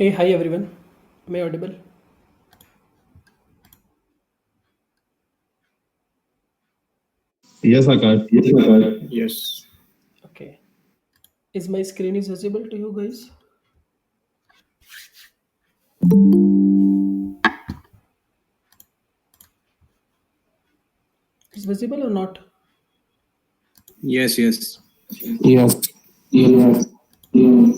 Hey, hi everyone. Am I audible? Yes, Akash. Yes, Akash. Yes. Okay. Is my screen is visible to you guys? Is visible or not? Yes, yes. Yes. Yes. Yes.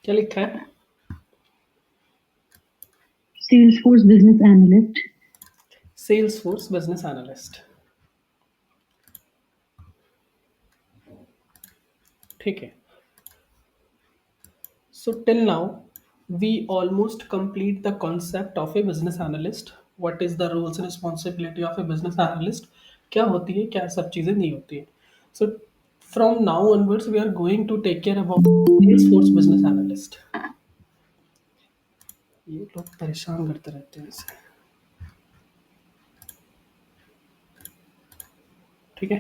क्या लिखा है? Salesforce Business Analyst. Salesforce Business Analyst. ठीक है. So till now, we almost complete the concept of a business analyst. What is the roles and responsibility of a business analyst? क्या होती है, क्या सब चीज़ें नहीं होती है. So from now onwards, we are going to take care about Salesforce Business Analyst. ये लोग परेशान करते रहते हैं इसे. ठीक है.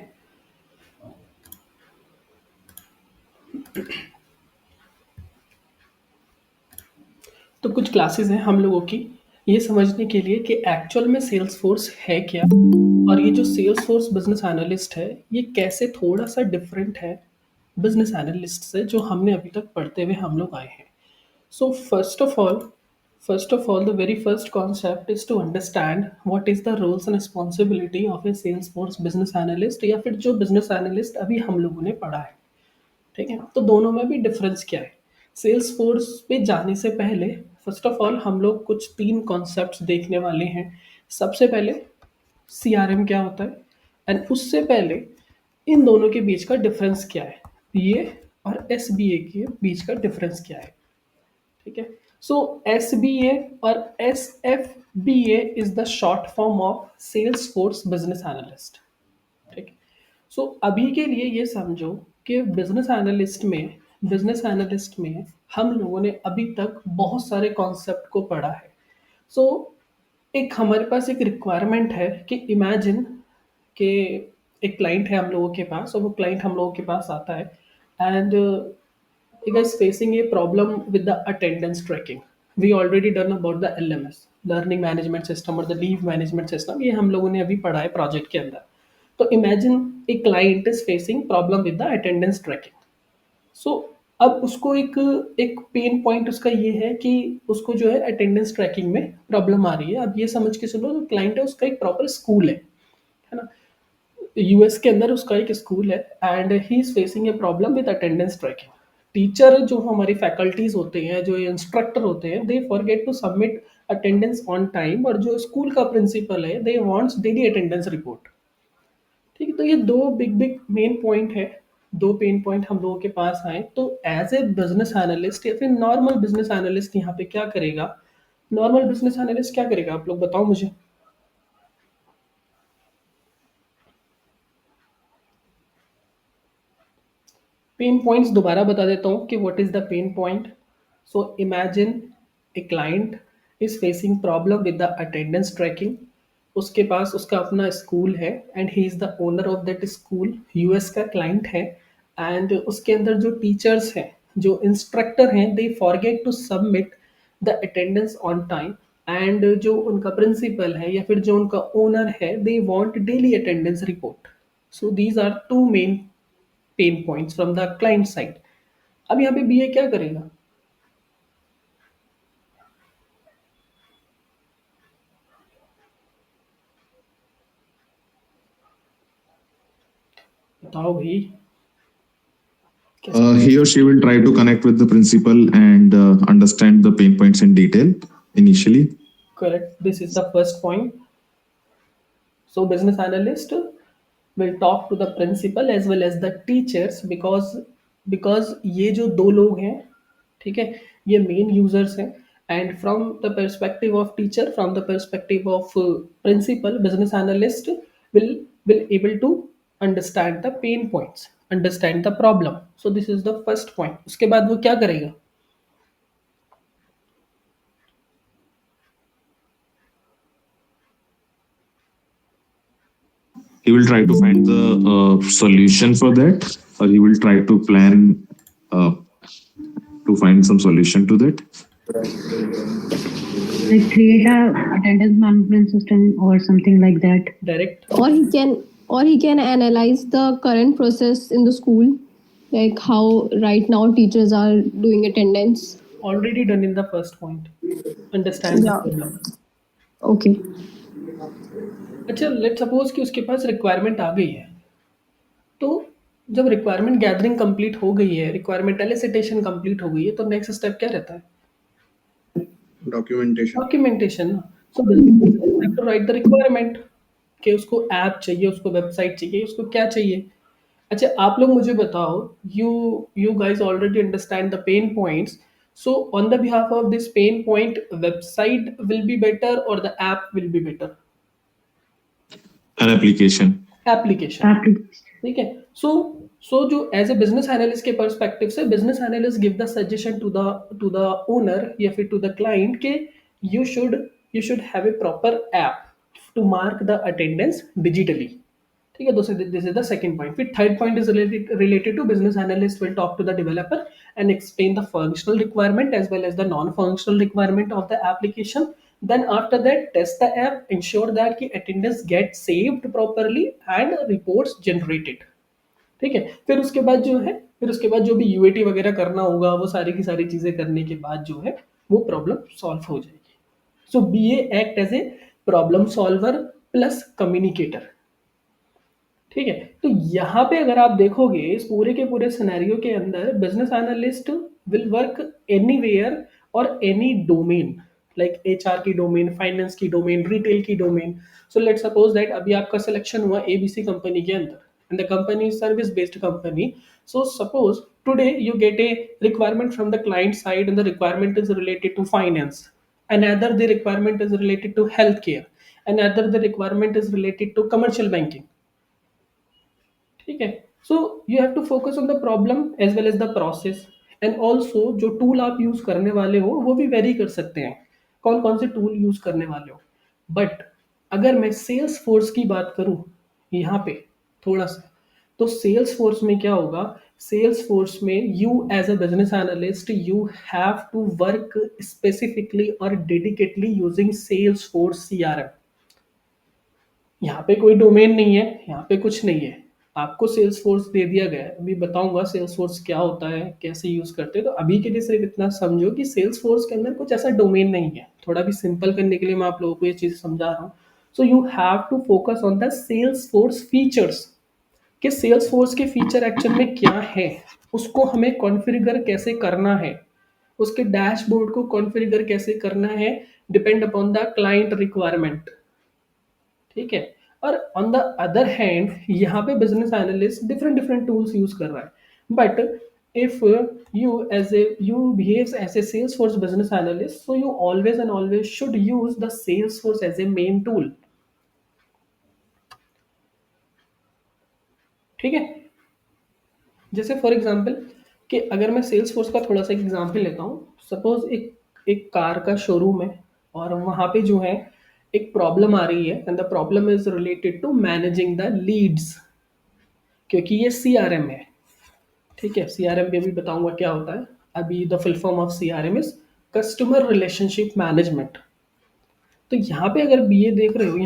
तो कुछ क्लासेस हैं हम लोगों की ये समझने के लिए कि एक्चुअल में सेल्स फोर्स है क्या, और ये जो सेल्स फोर्स बिजनेस एनालिस्ट है ये कैसे थोड़ा सा डिफरेंट है बिजनेस एनालिस्ट से जो हमने अभी तक पढ़ते हुए हम लोग आए हैं. So first of all the very first concept is to understand what is the roles and responsibility of a sales force business analyst, या फिर जो बिजनेस एनालिस्ट अभी हम लोगों ने पढ़ा है. ठीक है, तो दोनों में भी डिफरेंस क्या है. सेल्स फोर्स पे जाने से पहले फर्स्ट ऑफ ऑल हम लोग कुछ तीन कॉन्सेप्ट्स देखने वाले हैं. सबसे पहले सीआरएम क्या होता है, एंड उससे पहले इन दोनों के बीच का डिफरेंस क्या है, बीए और एसबीए के बीच का डिफरेंस क्या है. ठीक है. सो एसबीए और SFBA is the short form of sales force business analyst. ठीक है. सो अभी के लिए ये समझो कि बिजनेस एनालिस्ट में हम लोगों ने अभी तक बहुत सारे कॉन्सेप्ट को पढ़ा है. सो एक हमारे पास एक रिक्वायरमेंट है कि इमेजिन कि एक क्लाइंट है हम लोगों के पास, और वो क्लाइंट हम लोगों के पास आता है and it is facing a problem with the attendance tracking. We already done about the LMS, learning management system, और the leave management system. ये हम लोगों ने अभी पढ़ा है प्रोजेक्ट के अंदर. तो imagine a client is facing problem with the attendance tracking. So अब उसको एक एक पेन पॉइंट उसका ये है कि उसको जो है अटेंडेंस ट्रैकिंग में प्रॉब्लम आ रही है. अब ये समझ के चलो जो क्लाइंट है उसका एक प्रॉपर स्कूल है ना. यूएस के अंदर उसका एक स्कूल है and he is facing a problem with attendance tracking. Teacher जो हमारी फैकल्टीज होते हैं, जो इंस्ट्रक्टर होते हैं, they forget to submit attendance on time, और जो स्कूल का प्रिंसिपल है they wants daily attendance report. ठीक है. तो ये दो बिग बिग मेन पॉइंट है, दो पेन पॉइंट हम लोगों के पास आए. तो एज ए बिजनेस एनालिस्ट या फिर नॉर्मल बिजनेस एनालिस्ट यहाँ पे क्या करेगा, नॉर्मल बिजनेस एनालिस्ट क्या करेगा, आप लोग बताओ मुझे. पेन पॉइंट्स दोबारा बता देता हूँ कि what is the pain point. So imagine a client is facing problem with the attendance tracking. उसके पास उसका अपना स्कूल है and he is the owner of that school. US का क्लाइंट है एंड उसके अंदर जो टीचर्स हैं, जो इंस्ट्रक्टर हैं, they forget to submit the attendance on time. And जो उनका प्रिंसिपल है या फिर जो उनका ओनर है, they want daily attendance report. So these are two main pain points from the client side. अब यहाँ पे बीए क्या करेगा, बताओ भाई. He or she will try to connect with the principal and understand the pain points in detail initially. Correct. This is the first point. So business analyst will talk to the principal as well as the teachers, because ये जो दो लोग हैं, ठीक है, ये main users हैं. And from the perspective of teacher, from the perspective of principal, business analyst will able to understand the pain points, understand the problem. So this is the first point. उसके बाद वो क्या करेगा? he will try to find the solution for that, or he will try to plan to find some solution to that. Like create a attendance management system or something like that. Direct. Or he can analyze the current process in the school, like how right now teachers are doing attendance. Already done in the first point. Understand the Yeah. problem. Okay. अच्छा, let suppose कि उसके पास requirement आ गई है. तो जब requirement gathering complete हो गई है, रिक्वायरमेंट एलिसिटेशन कंप्लीट हो गई है, तो नेक्स्ट स्टेप क्या रहता है? Documentation. Documentation. So have to write the requirement कि उसको ऐप चाहिए, उसको वेबसाइट चाहिए, उसको क्या चाहिए. अच्छा, आप लोग मुझे बताओ, you guys already understand the pain points. So on the behalf of this pain point, website will be better और the app will be better? An application. Application. ठीक है. सो जो एज ए बिजनेस एनालिस्ट के perspective से, business analyst give the suggestion to the owner या फिर to the client के you should have a proper app to mark the attendance digitally. ठीक है. This is the second point. फिर third point is related to business analyst will talk to the developer and explain the functional requirement as well as the non-functional requirement of the application. Then after that, test the app, ensure that कि attendance get saved properly and reports generated. ठीक है. फिर उसके बाद जो भी UAT वगैरह करना होगा, वो सारी की सारी चीजें करने के बाद जो है वो प्रॉब्लम सॉल्व हो जाएगी. So BA act as a problem solver plus communicator. ठीक है. तो यहाँ पे अगर आप देखोगे, इस पूरे के पूरे सिनेरियो के अंदर business analyst will work anywhere और एनी डोमेन, लाइक एचआर की डोमेन, फाइनेंस की डोमेन, रिटेल की domain. So let's suppose that अभी आपका सिलेक्शन हुआ एबीसी कंपनी के अंदर, and the company is service based company. So suppose today you get a requirement from the client side and the requirement is related to finance, another the requirement is related to healthcare, another the requirement is related to commercial banking. ठीक है. So you have to focus on the problem as well as the process. And also जो tool आप use करने वाले हो वो भी very कर सकते हैं, कौन कौन से टूल यूज करने वाले हो. बट अगर मैं सेल्स फोर्स की बात करूं यहाँ पे थोड़ा सा, तो सेल्स फोर्स में क्या होगा? सेल्स फोर्स में you as a business analyst you have to work specifically और dedicatedly using Salesforce CRM. यहाँ पे कोई डोमेन नहीं है, यहाँ पे कुछ नहीं है, आपको सेल्स फोर्स दे दिया गया है. अभी बताऊंगा सेल्स फोर्स क्या होता है, कैसे यूज करते हैं. तो अभी के लिए सिर्फ इतना समझो कि सेल्स फोर्स के अंदर कुछ ऐसा डोमेन नहीं है. थोड़ा भी सिंपल करने के लिए मैं आप लोगों को ये चीज समझा रहा हूँ. So you have to focus on the sales force features, कि सेल्स फोर्स के फीचर एक्चुअल में क्या है, उसको हमें कॉन्फ़िगर कैसे करना है, उसके डैशबोर्ड को कॉन्फ़िगर कैसे करना है, depend upon the client requirement. ठीक है. और ऑन द अदर हैंड यहाँ पे business analyst different tools use कर रहा है. But if you behaves as a Salesforce business analyst, so you always and always should use the Salesforce as a main tool. ठीक है. जैसे for example कि अगर मैं सेल्स फोर्स का थोड़ा सा एग्जांपल लेता हूँ, सपोज एक कार का शोरूम है और वहाँ पे जो है एक प्रॉब्लम आ रही है, and the problem is related to managing the leads, क्योंकि ये सीआरएम है. ठीक है. सीआरएम पे भी बताऊंगा क्या होता है. अभी the full form of CRM is customer relationship management. तो यहाँ पे अगर बीए देख रहे हो,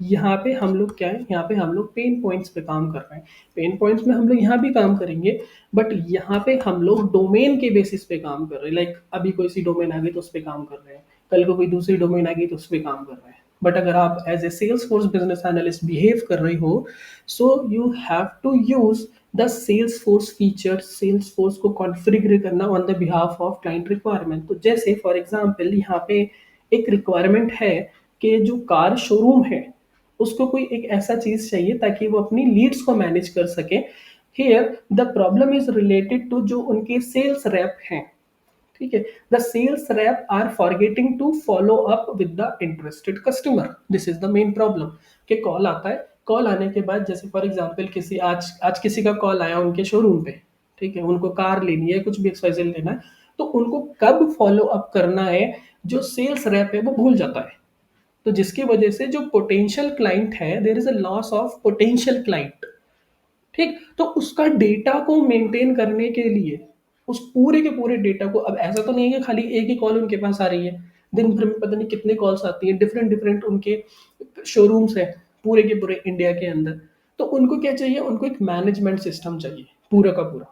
यहाँ पे हम लोग क्या है, यहाँ पे हम लोग पेन पॉइंट्स पे काम कर रहे हैं. पेन पॉइंट्स में हम लोग यहाँ भी काम करेंगे, बट यहाँ पे हम लोग डोमेन के बेसिस पे काम कर रहे हैं. लाइक अभी कोई सी डोमेन आ गई तो उस पर काम कर रहे हैं, कल को कोई दूसरी डोमेन आ गई तो उस पर काम कर रहे हैं. बट अगर आप as a sales force business analyst behave कर रही हो, so you have to use the sales force feature, sales force को कॉन्फ़िगर करना on the behalf of client requirement. तो जैसे फॉर एग्जांपल यहाँ पे एक रिक्वायरमेंट है कि जो कार शोरूम है उसको कोई एक ऐसा चीज चाहिए ताकि वो अपनी लीड्स को मैनेज कर सके। Here the problem is related to जो उनके सेल्स रैप हैं, ठीक है। The sales rep are forgetting to follow up with the interested customer, this is the main problem. कि कॉल आता है, कॉल आने के बाद जैसे फॉर एग्जांपल किसी आज आज किसी का कॉल आया उनके शोरूम पे, ठीक है, उनको कार लेनी है, कुछ भी एक्सवाइजेड लेना है, तो उनको कब फॉलो अप करना है जो सेल्स रैप है वो भूल जाता है। तो जिसकी वजह से जो पोटेंशियल क्लाइंट है, there is a loss of potential client, ठीक। तो उसका डेटा को मेंटेन करने के लिए उस पूरे के पूरे डेटा को, अब ऐसा तो नहीं है कि खाली एक ही कॉल उनके पास आ रही है, दिन भर में पता नहीं कितने कॉल्स आती हैं, डिफरेंट डिफरेंट उनके शोरूम्स है पूरे के पूरे इंडिया के अंदर। तो उनको क्या चाहिए, उनको एक मैनेजमेंट सिस्टम चाहिए पूरा का पूरा,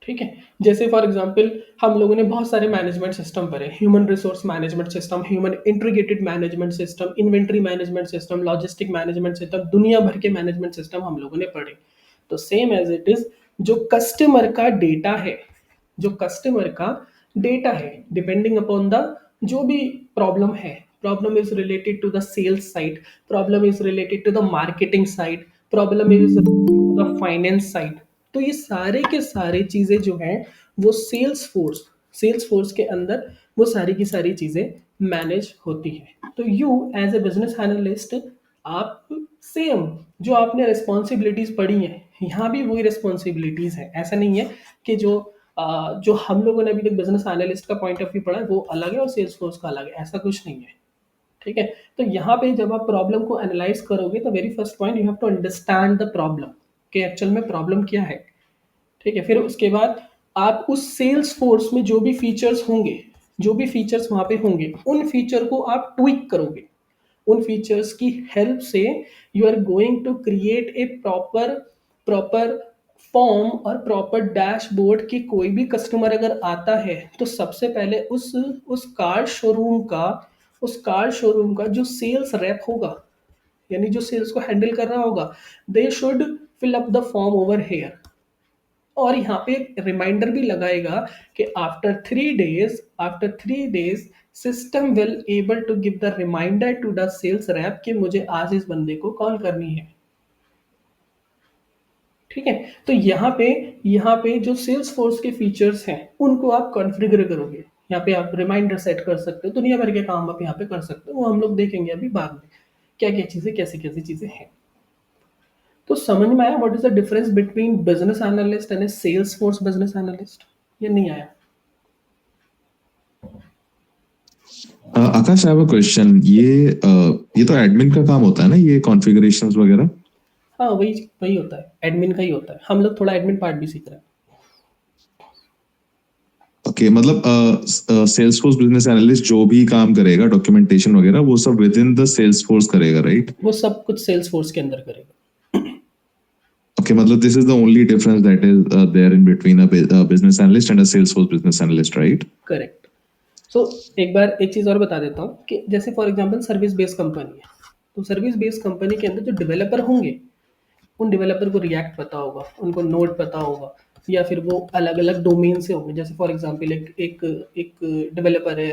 ठीक है। जैसे फॉर एग्जांपल हम लोगों ने बहुत सारे मैनेजमेंट सिस्टम पढ़े, human resource management system, human integrated management system, inventory management system, logistic management system, दुनिया भर के मैनेजमेंट सिस्टम हम लोगों ने पढ़े। तो सेम एज इट इज जो कस्टमर का डेटा है, जो कस्टमर का डेटा है, डिपेंडिंग अपॉन द जो भी प्रॉब्लम है, problem is related to the sales side, problem is related to the marketing side, problem is the finance side. तो ये सारे के सारे चीजें जो हैं वो सेल्स फोर्स के अंदर वो सारी की सारी चीजें मैनेज होती हैं। तो you as a business analyst, आप सेम जो आपने रिस्पॉन्सिबिलिटीज पढ़ी हैं, यहाँ भी वही रिस्पॉन्सिबिलिटीज हैं। ऐसा नहीं है कि जो हम लोगों ने अभी तक बिजनेस एनालिस्ट का पॉइंट ऑफ व्यू पढ़ा है वो अलग है और सेल्स फोर्स का अलग है, ऐसा कुछ नहीं है, ठीक है। तो यहाँ पे जब आप प्रॉब्लम को एनालाइज करोगे तो very first point you have to understand the problem कि एक्चुअल में प्रॉब्लम क्या है, ठीक है। फिर उसके बाद आप उस सेल्स फोर्स में जो भी फीचर्स होंगे, जो भी फीचर्स वहां पे होंगे, उन फीचर को आप ट्विक करोगे। उन फीचर्स की हेल्प से you are going to create a proper proper form और प्रॉपर डैशबोर्ड कि कोई भी कस्टमर अगर आता है तो सबसे पहले उस कार शोरूम का जो सेल्स रैप होगा, यानी जो सेल्स को हैंडल कर रहा होगा, they should fill up the form over here. और यहाँ पे एक रिमाइंडर भी लगाएगा कि after 3 days system will able to give the reminder to the sales rep कि मुझे आज इस बंदे को कॉल करनी है, ठीक है। तो यहाँ पे जो सेल्स फोर्स के फीचर्स हैं उनको आप कॉन्फ़िगर करोगे। यहाँ पे आप रिमाइंडर सेट कर सकते हो, दुनिया भर के काम आप यहाँ पे कर सकते हो, वो हम लोग देखेंगे अभी बाद में क्या क्या चीज़ें कैसी कैसी चीज़ें हैं। तो समझ में आया what is the difference between business analyst and a sales force business analyst, ये नहीं आया? Akash, I have a question. ये तो एडमिन का काम होता है ना, ये कॉन्फ़िगरेशंस वगैरह? हाँ, वही वही होता है, एडमिन का ही होता है। हम लोग थोड़ा एडमिन पार्ट भी सीख रहे हैं। ओके, मतलब सेल्सफोर्स बिजनेस एनालिस्ट जो भी काम करेगा, डॉक्यूमेंटेशन वगैरह, वो सब विद इन द सेल्सफोर्स करेगा, राइट? वो सब कुछ सेल्स फोर्स के अंदर करेगा। ओके, मतलब this is the only difference that is there in between a business analyst and a Salesforce business analyst, right? Correct. So एक बार एक चीज़ और बता देता हूँ कि जैसे for example service based company है, तो सर्विस बेस्ड कंपनी के अंदर जो डेवलपर होंगे, उन डेवलपर को रिएक्ट पता होगा, उनको नोड पता होगा, या फिर वो अलग अलग डोमेन से होंगे। जैसे फॉर एग्जांपल एक डेवलपर है,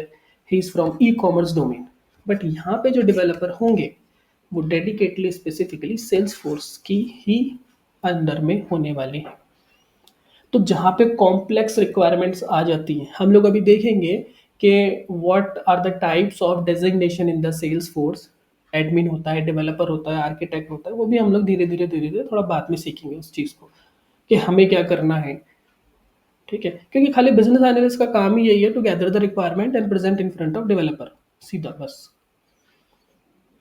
he is from e commerce domain, but यहाँ पे जो डेवलपर होंगे वो डेडिकेटली स्पेसिफिकली सेल्स फोर्स की ही अंदर में होने वाले हैं। तो जहाँ पे कॉम्प्लेक्स रिक्वायरमेंट्स आ जाती हैं, हम लोग अभी देखेंगे कि what are the types of designation in the sales force. Admin होता है, डेवलपर होता है, आर्किटेक्ट होता है, वो भी हम लोग धीरे धीरे थोड़ा बाद में सीखेंगे उस चीज़ को कि हमें क्या करना है, ठीक है। क्योंकि खाली बिजनेस एनालिस्ट का काम ही यही है to gather the requirement and present in front of developer, सीधा बस,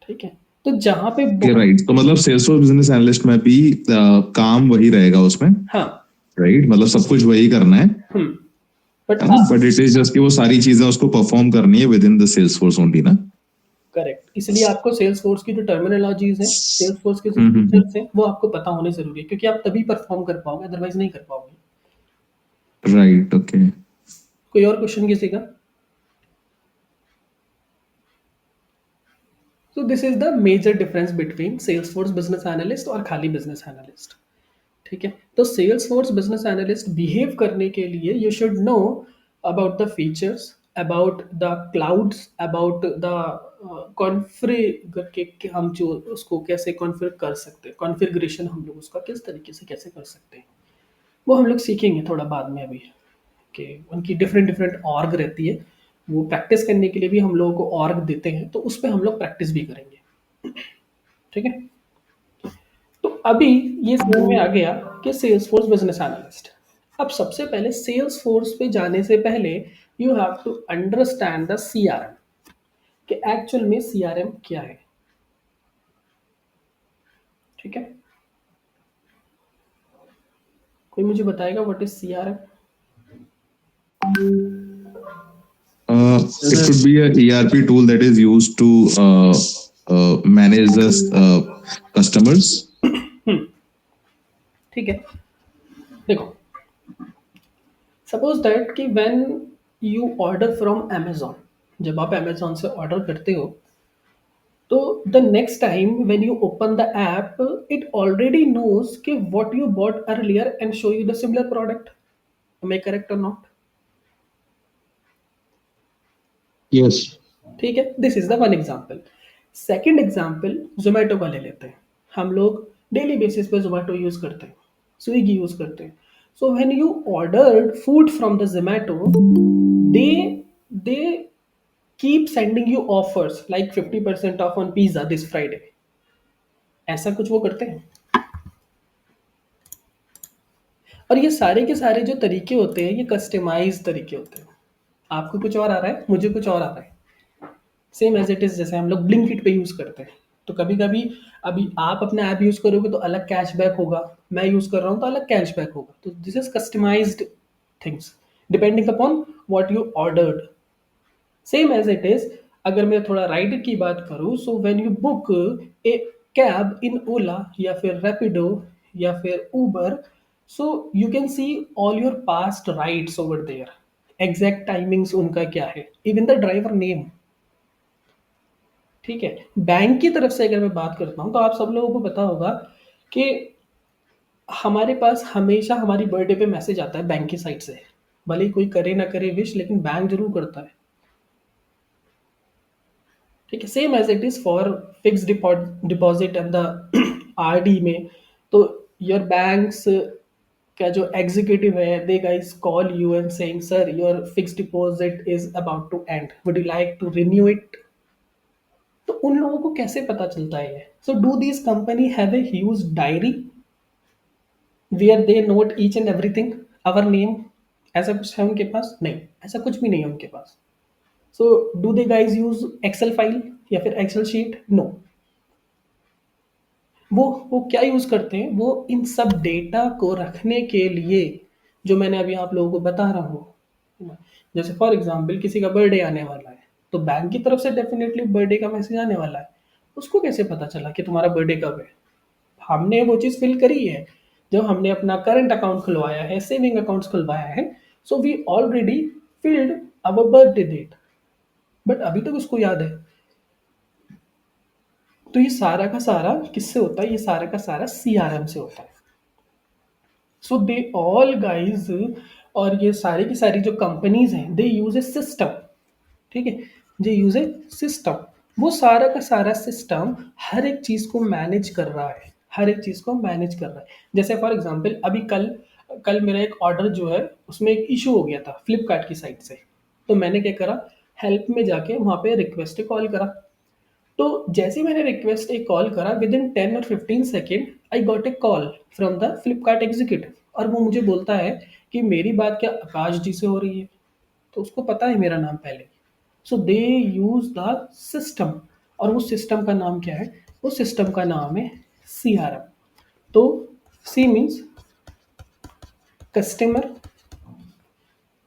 ठीक है। तो जहाँ पे राइट, तो मतलब सेल्सफोर्स बिजनेस एनालिस्ट में भी काम वही रहेगा उसमें, हाँ, राइट? मतलब सब कुछ वही करना है, but but it is just कि वो सारी चीजें उसको परफॉर्म करनी है with in the sales force only ना? करेक्ट। इसलिए आपको सेल्स फोर्स की जो टर्मिनोलॉजीज हैं, सेल्स फोर्स के जो फीचर्स हैं, वो आपको पता होने जरूरी है, क्योंकि आप तभी परफॉर्म कर पाओगे, अदरवाइज नहीं कर पाओगे। Right, okay. कोई और क्वेश्चन किसी का? So this is the major difference between Salesforce business analyst और खाली business analyst, ठीक है। तो Salesforce business analyst behave करने के लिए you should know about the features about the clouds, about the configure के हम जो उसको कैसे कॉन्फ़िगर कर सकते हैं, कॉन्फ़िगरेशन हम लोग उसका किस तरीके से कैसे कर सकते हैं, वो हम लोग सीखेंगे थोड़ा बाद में अभी, कि उनकी डिफरेंट डिफरेंट ऑर्ग रहती है। वो प्रैक्टिस करने के लिए भी हम लोगों को ऑर्ग देते हैं, तो उस पे हम लोग प्रैक्टिस भी करेंगे, ठीक है? तो अभी ये समझ में आ गया कि सेल्सफोर्स बिजनेस एनालिस्ट। अब सबसे पहले सेल्सफोर्स पे जाने से पहले you have to understand the CRM, कि एक्चुअल में सीआरएम क्या है, ठीक है? कोई मुझे बताएगा what is CRM? It could be a ERP tool that is used to manage the customers. ठीक है, देखो, सपोज दैट कि when you order from Amazon, जब आप अमेजोन से ऑर्डर करते हो, तो the next time when you open the app it already knows कि what you bought earlier and show you the similar product. Am I correct और not? Yes. ठीक है, this is the one example. Second example Zomato का ले लेते हैं। हम लोग डेली बेसिस पे जोमेटो यूज करते हैं, स्विगी यूज करते हैं। सो when you ordered food from the Zomato, they they keep sending you offers like 50% of on pizza this Friday, ऐसा कुछ वो करते हैं। और ये सारे के सारे जो तरीके होते हैं, ये कस्टमाइज तरीके होते हैं। आपको कुछ और आ रहा है, मुझे कुछ और आ रहा है, सेम एज इट इज। जैसे हम लोग ब्लिंकिट पे यूज करते हैं, तो कभी कभी अभी आप अपना ऐप यूज करोगे तो अलग कैशबैक होगा, मैं यूज कर रहा हूँ तो अलग कैशबैक होगा। तो this is customized things depending upon what you ordered. Same as it is, अगर मैं थोड़ा राइड की बात करूँ, so when you book a cab in Ola या फिर रैपिडो या फिर Uber, so you can see all your past rides over there, exact timings उनका क्या है, इवन द ड्राइवर नेम, ठीक है? बैंक की तरफ से अगर मैं बात करता हूँ, तो आप सब लोगों को पता होगा कि हमारे पास हमेशा हमारी बर्थडे पे मैसेज आता है बैंक की साइड से, भले ही कोई करे ना करे विश, लेकिन बैंक जरूर करता है, ठीक है? Same as it is for fix deposit and the RD में। तो योर बैंक्स का जो एग्जीक्यूटिव है, they guys call you and saying sir your fix deposit is about to end, would you like to renew it? तो उन लोगों को कैसे पता चलता है ये? So do this company have a huge diary where they note each and everything, our name? ऐसा कुछ है उनके पास? नहीं, ऐसा कुछ भी नहीं है उनके पास। So do they guys use Excel file या फिर एक्सेल शीट? नो। वो क्या यूज करते हैं? वो इन सब डेटा को रखने के लिए, जो मैंने अभी आप लोगों को बता रहा हूँ, जैसे फॉर एग्जाम्पल किसी का बर्थडे आने वाला है, तो बैंक की तरफ से डेफिनेटली बर्थडे का मैसेज आने वाला है। उसको कैसे पता चला कि तुम्हारा बर्थडे कब है? हमने वो चीज़ फिल करी है जब हमने अपना करंट अकाउंट खुलवाया है, सेविंग अकाउंट्स खुलवाया है। So we already filled our birthday date, but अभी तक उसको याद है। तो ये सारा का सारा किससे होता है? ये सारा का सारा सीआरएम से होता है। सो दे ऑल गाइज, और ये सारी की सारी जो कंपनीज हैं, दे यूज ए सिस्टम, ठीक है? दे यूज ए सिस्टम। वो सारा का सारा सिस्टम हर एक चीज को मैनेज कर रहा है, हर एक चीज को मैनेज कर रहा है। जैसे फॉर एग्जांपल अभी कल कल मेरा एक ऑर्डर जो है उसमें एक इशू हो गया था फ्लिपकार्ट की साइड से। तो मैंने क्या करा, हेल्प में जाके वहाँ पे रिक्वेस्ट कॉल करा। तो जैसे ही मैंने रिक्वेस्ट एक कॉल करा, विद इन 10 और 15 second I got a call from the Flipkart executive, और वो मुझे बोलता है कि मेरी बात क्या आकाश जी से हो रही है? तो उसको पता है मेरा नाम पहले। सो दे यूज द सिस्टम, और वो सिस्टम का नाम क्या है? वो सिस्टम का नाम है सीआरएम। तो C means customer,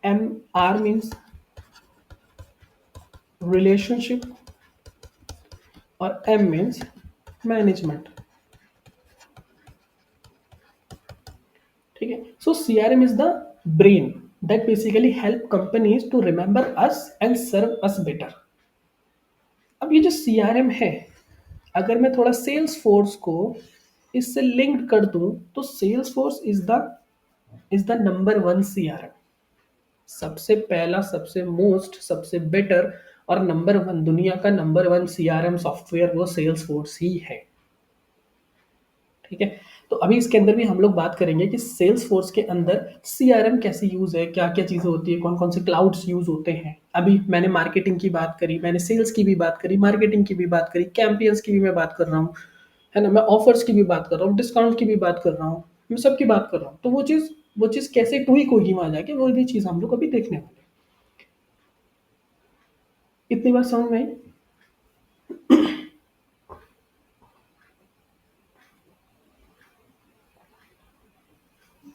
M R means relationship, और एम मीन्स मैनेजमेंट, ठीक है? So CRM is the brain that basically help companies to remember us and serve us better. अब ये जो सीआरएम है, अगर मैं थोड़ा सेल्स फोर्स को इससे लिंक्ड कर दूं, तो Salesforce is the number one CRM. सबसे पहला, सबसे मोस्ट, सबसे बेटर और नंबर वन, दुनिया का नंबर वन सीआरएम सॉफ्टवेयर वो सेल्स फोर्स ही है। ठीक है, तो अभी इसके अंदर भी हम लोग बात करेंगे कि सेल्स फोर्स के अंदर सीआरएम कैसे यूज है, क्या क्या चीजें होती है, कौन कौन से क्लाउड्स यूज होते हैं। अभी मैंने मार्केटिंग की बात करी, मैंने सेल्स की भी बात करी, मार्केटिंग की भी बात करी, कैंपियंस की भी मैं बात कर रहा हूँ, है ना, मैं ऑफर्स की भी बात कर रहा हूँ, डिस्काउंट की भी बात कर रहा हूँ, मैं सबकी बात कर रहा हूँ। तो वो चीज़ कैसे टू ही कोई में आ जाएगी, वो भी चीज़ हम लोग अभी देखने वाले हैं। इतनी बात समझ में आई?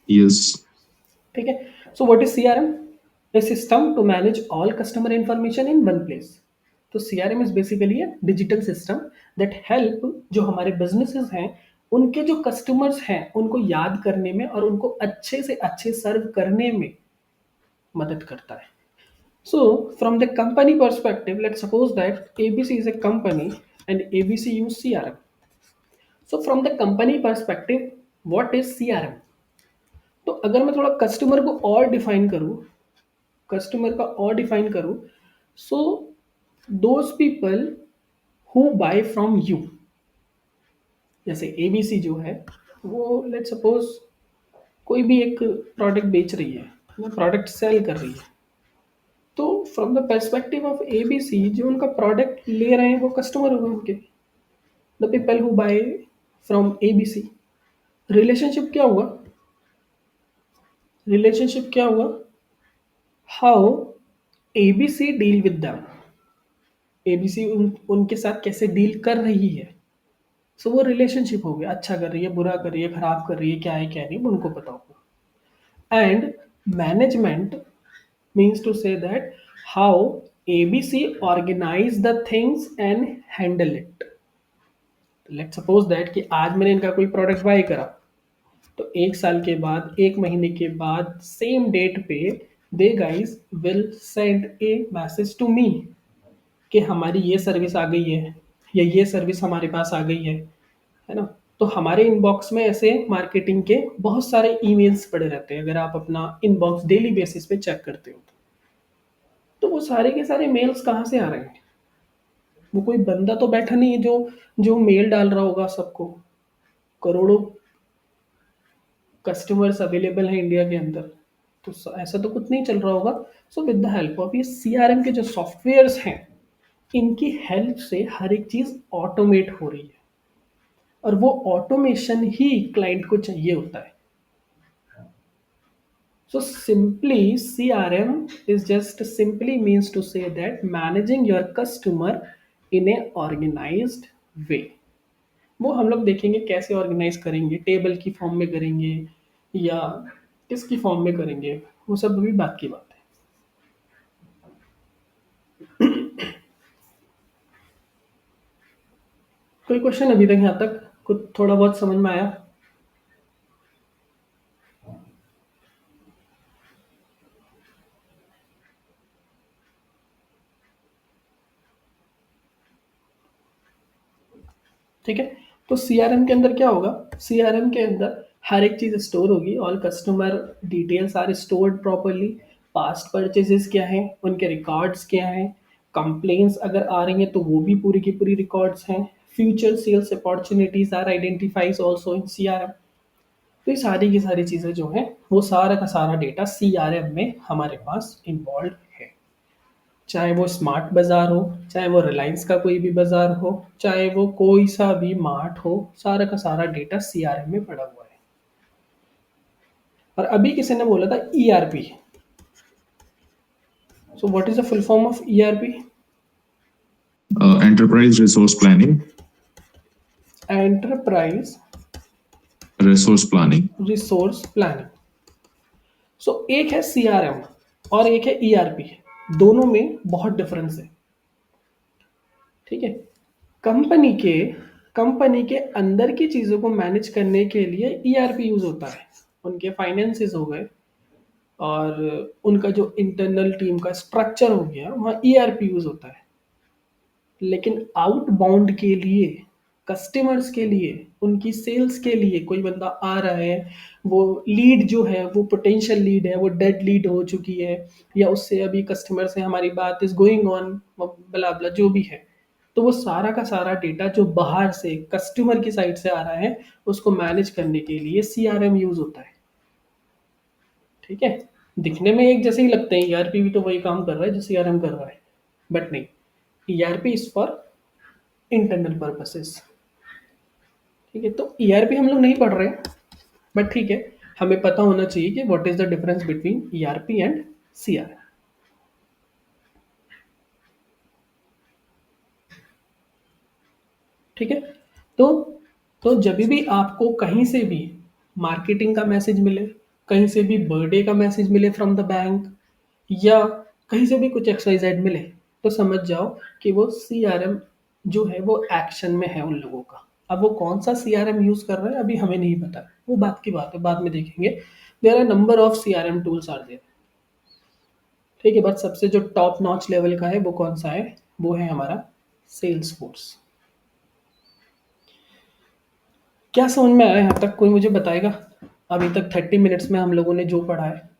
Yes. ठीक है, so what is CRM? A system to manage all customer information in one place. तो CRM is basically a digital system that help जो हमारे बिजनेसेस हैं, उनके जो कस्टमर्स हैं उनको याद करने में और उनको अच्छे से अच्छे सर्व करने में मदद करता है। So, from the company perspective, let's suppose that ABC is a company and ABC use CRM. So, from the company perspective, what is CRM? तो अगर मैं थोड़ा कस्टमर को और डिफाइन करूँ, कस्टमर का और डिफाइन करूँ, so those people who buy from you, जैसे एबीसी जो है वो लेट्स सपोज कोई भी एक प्रोडक्ट बेच रही है, वो प्रोडक्ट सेल कर रही है, तो from the perspective of ABC जो उनका प्रोडक्ट ले रहे हैं वो कस्टमर होंगे उनके, the people who buy from ABC. Relationship क्या हुआ? रिलेशनशिप क्या हुआ? How ABC deal with them, ABC उनके साथ कैसे डील कर रही है। सो वो रिलेशनशिप हो गया, अच्छा कर रही है, बुरा कर रही है, खराब कर रही है, क्या है क्या नहीं, वो उनको पता होगा। And management means to say that how ABC organize the things and handle it. Let's suppose that कि आज मैंने इनका कोई प्रोडक्ट बाय करा, तो एक साल के बाद, एक महीने के बाद, सेम डेट पे they guys will send a message to me कि हमारी ये सर्विस आ गई है या ये सर्विस हमारे पास आ गई है ना। तो हमारे इनबॉक्स में ऐसे मार्केटिंग के बहुत सारे ईमेल्स पड़े रहते हैं, अगर आप अपना इनबॉक्स डेली बेसिस पे चेक करते हो तो वो सारे के सारे मेल्स कहाँ से आ रहे हैं? वो कोई बंदा तो बैठा नहीं है जो जो मेल डाल रहा होगा सबको। करोड़ों कस्टमर्स अवेलेबल हैं इंडिया के अंदर, तो ऐसा तो कुछ नहीं चल रहा होगा। So with the help of ये सीआरएम के जो सॉफ्टवेयर्स हैं, इनकी हेल्प से हर एक चीज़ ऑटोमेट हो रही है, और वो ऑटोमेशन ही क्लाइंट को चाहिए होता है। So simply CRM is just simply means to say that managing your customer in a organized way। वो हम लोग देखेंगे कैसे ऑर्गेनाइज करेंगे, टेबल की फॉर्म में करेंगे या किसकी फॉर्म में करेंगे, वो सब भी बात की बात है। कोई क्वेश्चन अभी तक यहाँ तक कुछ थोड़ा बहुत समझ में आया? ठीक है, तो सीआरएम के अंदर क्या होगा? सीआरएम के अंदर हर एक चीज़ स्टोर होगी, all customer details are stored properly. Past purchases क्या हैं, उनके रिकॉर्ड्स क्या हैं, कंप्लेंट्स अगर आ रही हैं तो वो भी पूरी की पूरी रिकॉर्ड्स हैं। Future sales opportunities are identifies also in CRM. तो ये सारी की सारी चीज़ें जो हैं वो सारा का सारा डेटा सीआरएम में हमारे पास इन्वॉल्व है। चाहे वो स्मार्ट बाजार हो, चाहे वो रिलायंस का कोई भी बाजार हो, चाहे वो कोई सा भी मार्ट हो, सारा का सारा डेटा सीआरएम में पड़ा हुआ है। और अभी किसी ने बोला था ERP. So what is the full form of ERP? Enterprise Resource Planning. Enterprise Resource Planning. Resource planning. So एक है सीआरएम और एक है ईआरपी, दोनों में बहुत डिफरेंस है। ठीक है, कंपनी के अंदर की चीज़ों को मैनेज करने के लिए ईआरपी यूज होता है। उनके फाइनेंसेस हो गए और उनका जो इंटरनल टीम का स्ट्रक्चर हो गया, वहाँ ईआरपी यूज होता है। लेकिन आउटबाउंड के लिए कस्टमर्स के लिए, उनकी सेल्स के लिए कोई बंदा आ रहा है, वो लीड जो है वो पोटेंशियल लीड है, वो डेड लीड हो चुकी है, या उससे अभी कस्टमर से हमारी बात इज गोइंग ऑन, ब्ला ब्ला जो भी है, तो वो सारा का सारा डेटा जो बाहर से कस्टमर की साइड से आ रहा है उसको मैनेज करने के लिए CRM यूज होता है। ठीक है, दिखने में एक जैसे ही लगते हैं, ERP भी तो वही काम कर रहा है जो CRM कर रहा है, बट नहीं, ERP is for internal purposes. ठीक है, तो ERP हम लोग नहीं पढ़ रहे हैं, बट ठीक है, हमें पता होना चाहिए कि what is the difference between ERP and CRM। ठीक है, तो जब भी आपको कहीं से भी मार्केटिंग का मैसेज मिले, कहीं से भी बर्थडे का मैसेज मिले फ्रॉम द बैंक, या कहीं से भी कुछ XYZ मिले, तो समझ जाओ कि वो CRM जो है वो एक्शन में है उन लोगों का। अब वो कौन सा CRM यूज कर रहे हैं अभी हमें नहीं पता, वो बात की बात है, बाद में देखेंगे। There are number of CRM tools are there. ठीक है, बट सबसे जो टॉप नॉच लेवल का है वो कौन सा है, वो है हमारा सेल्स फोर्स। क्या समझ में आया यहाँ तक, कोई मुझे बताएगा? अभी तक 30 मिनट्स में हम लोगों ने जो पढ़ा है,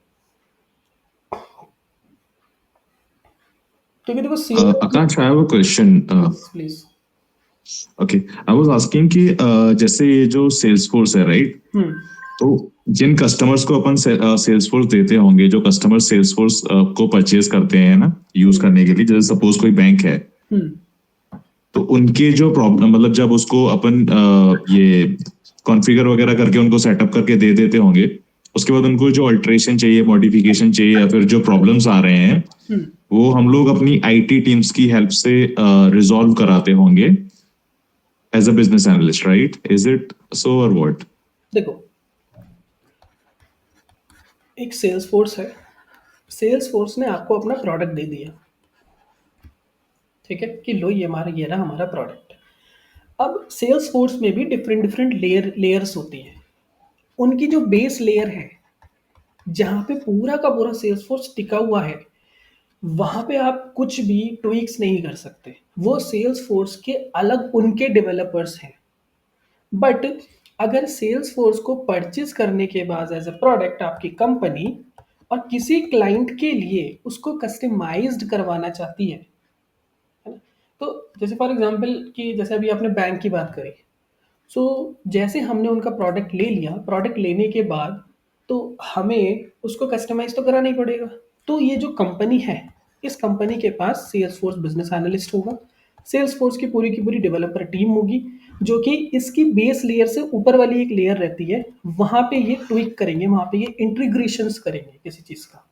क्योंकि देखो Akash, I have a question. Please. Okay, I was asking कि जैसे ये जो Salesforce है, right? तो जिन कस्टमर्स को अपन Salesforce देते होंगे, जो कस्टमर Salesforce को परचेज करते हैं ना यूज करने के लिए, जैसे सपोज कोई बैंक है, तो उनके जो प्रॉब्लम, मतलब जब उसको अपन ये कॉन्फ़िगर वगैरह करके उनको सेटअप करके दे देते होंगे, उसके बाद उनको जो अल्टरेशन चाहिए, मॉडिफिकेशन चाहिए, या फिर जो प्रॉब्लम्स आ रहे हैं वो हम लोग अपनी IT टीम्स की हेल्प से रिजॉल्व कराते होंगे as a business analyst, right? Is it so और व्हाट? देखो, एक सेल्स फोर्स है, सेल्स फोर्स ने आपको अपना प्रोडक्ट दे दिया, ठीक है, कि लो ये रहा हमारा प्रोडक्ट। अब सेल्स फोर्स में भी डिफरेंट डिफरेंट लेयर्स होती हैं। उनकी जो बेस लेयर है, जहाँ पे पूरा का पूरा सेल्स फोर्स टिका हुआ है, वहाँ पे आप कुछ भी ट्विक्स नहीं कर सकते। वो सेल्स फोर्स के अलग उनके डेवलपर्स हैं। बट अगर सेल्स फोर्स को परचेज करने के बाद एज अ प्रोडक्ट आपकी कंपनी और किसी क्लाइंट के लिए उसको कस्टमाइज्ड करवाना चाहती है ना? तो जैसे फॉर एग्जांपल कि जैसे अभी आपने बैंक की बात करी, सो जैसे हमने उनका प्रोडक्ट ले लिया, प्रोडक्ट लेने के बाद तो हमें उसको कस्टमाइज तो कराना ही पड़ेगा। तो ये जो कंपनी है, इस कंपनी के पास सेल्स फोर्स बिजनेस एनालिस्ट होगा, सेल्स फोर्स की पूरी डेवलपर टीम होगी, जो कि इसकी बेस लेयर से ऊपर वाली एक लेयर रहती है, वहाँ पे ये ट्विक करेंगे, वहाँ पे ये इंटीग्रेशंस करेंगे किसी चीज़ का।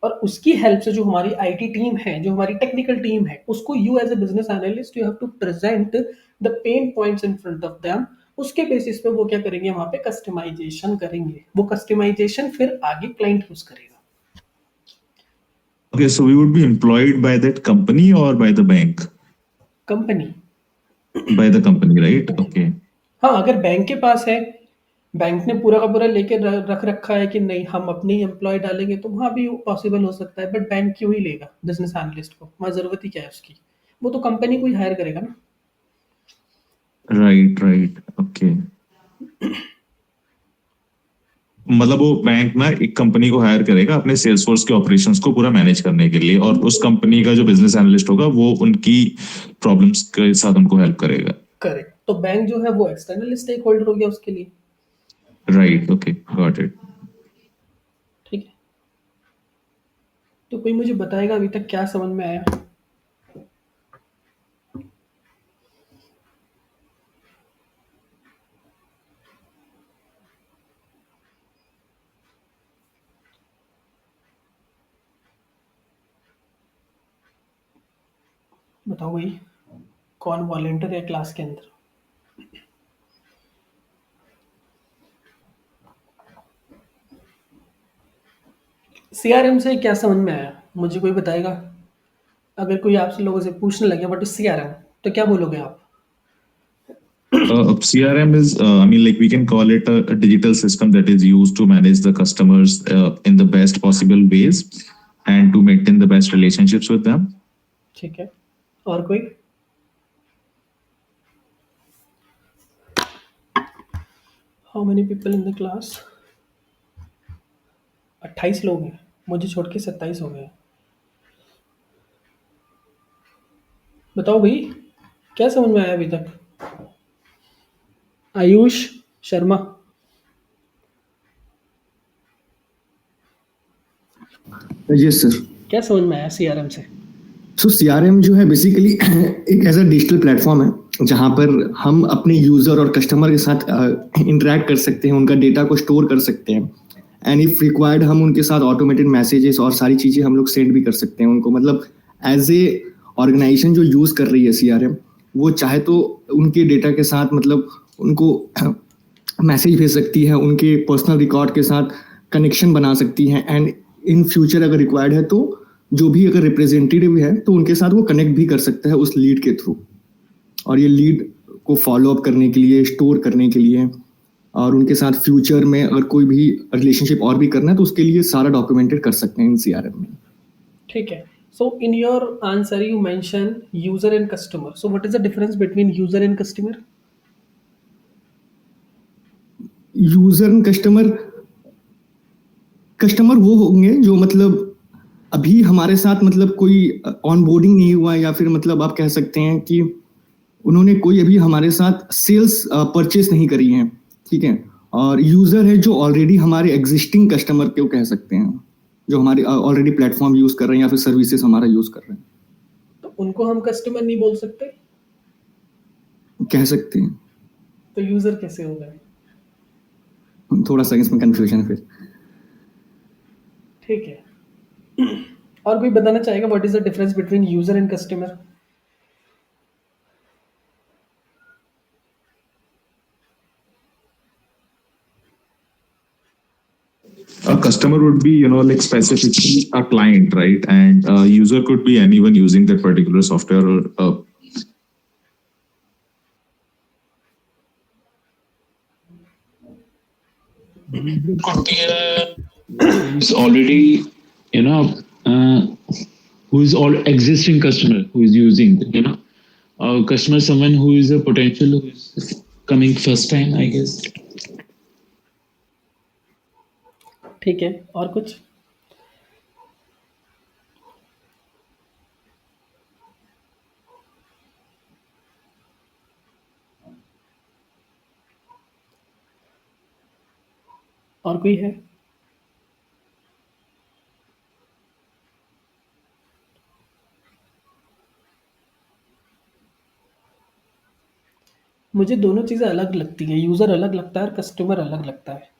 और उसकी हेल्प से जो हमारी IT टीम है, जो हमारी टेक्निकल टीम है, उसको you as a business analyst you have to present the pain points in front of them. उसके बेसिस पे वो क्या करेंगे, वहां पे कस्टमाइजेशन करेंगे, वो कस्टमाइजेशन फिर आगे क्लाइंट यूज करेगा। Okay, so we would be employed by that company or by the bank? Company, By the company, right? Okay. हाँ, अगर बैंक के पास है, बैंक ने पूरा का पूरा लेके रख रखा है कि नहीं हम अपने ही एम्प्लॉय डालेंगे, तो वहाँ भी पॉसिबल हो सकता है, बट बैंक क्यों ही लेगा बिजनेस एनालिस्ट को, वहाँ जरूरत ही क्या है उसकी, वो तो कंपनी को ही हायर करेगा ना। Right, right. Okay. मतलब वो बैंक ना एक कंपनी को हायर करेगा अपने सेल्स फोर्स के ऑपरेशंस को पूरा मैनेज करने के लिए, और उस कंपनी का जो बिजनेस एनालिस्ट होगा वो उनकी प्रॉब्लम्स के साथ उनको हेल्प करेगा। करेक्ट, तो बैंक जो है वो एक्सटर्नल स्टेक होल्डर हो गया उसके लिए। Right, okay, got it. ठीक है, तो कोई मुझे बताएगा अभी तक क्या समझ में आया? बताओ भाई, कौन वॉलेंटियर है क्लास के अंदर? CRM से क्या समझ में आया, मुझे कोई बताएगा? अगर कोई आपसे लोगों से पूछने लगे व्हाट इज CRM, तो क्या बोलोगे आप? CRM is, I mean, like we can call it a digital system that is used to manage the customers in the best possible ways and to maintain the best relationships with them. ठीक है, और कोई? How many people in the class? 28 लोग हैं, मुझे छोड़ के 27 हो गए। बताओ भाई, क्या समझ में आया अभी तक? Ayush Sharma, yes sir. क्या समझ में आया सीआरएम से? सो सीआरएम जो है बेसिकली एक ऐसा डिजिटल प्लेटफॉर्म है जहां पर हम अपने यूजर और कस्टमर के साथ इंटरेक्ट कर सकते हैं, उनका डेटा को स्टोर कर सकते हैं, एंड इफ रिक्वायर्ड हम उनके साथ ऑटोमेटेड मैसेजेस और सारी चीजें हम लोग सेंड भी कर सकते हैं उनको। मतलब एज ए ऑर्गेनाइजेशन जो यूज कर रही है सीआरएम, वो चाहे तो उनके डेटा के साथ मतलब उनको मैसेज भेज सकती है, उनके पर्सनल रिकॉर्ड के साथ कनेक्शन बना सकती है, एंड इन फ्यूचर अगर रिक्वायर्ड है तो जो भी अगर रिप्रेजेंटेटिव है तो उनके साथ वो कनेक्ट भी कर सकता है उस लीड के थ्रू। और ये लीड को फॉलो अप करने के लिए, स्टोर करने के लिए, और उनके साथ फ्यूचर में अगर कोई भी रिलेशनशिप और भी करना है तो उसके लिए सारा डॉक्यूमेंटेड कर सकते हैं इन सीआरएम में। ठीक है। So in your answer you mention user and customer, so what is the difference between user and customer? User and customer, customer वो होंगे जो मतलब अभी हमारे साथ मतलब कोई ऑनबोर्डिंग नहीं हुआ, या फिर मतलब आप कह सकते हैं कि उन्होंने कोई अभी हमारे साथ सेल्स परचेस नहीं करी है, ठीक है। और यूजर है जो ऑलरेडी हमारे एग्जिस्टिंग कस्टमर को कह सकते हैं, जो हमारे ऑलरेडी प्लेटफॉर्म यूज कर रहे हैं या फिर सर्विसेज हमारा यूज कर रहे हैं, तो उनको हम कस्टमर नहीं बोल सकते, कह सकते हैं। तो यूजर कैसे हो गए? थोड़ा सा इसमें कंफ्यूजन है फिर। ठीक है। और कोई बताना चाहेगा what is the difference between user and customer? A customer would be, like specifically a client, right? And a user could be anyone using that particular software or who's already, you know, uh, who is all existing customer who is using, customer, someone who is a potential, who is coming first time, I guess. ठीक है, और कुछ? और कोई है? मुझे दोनों चीज़ें अलग लगती हैं, यूज़र अलग लगता है और कस्टमर अलग लगता है।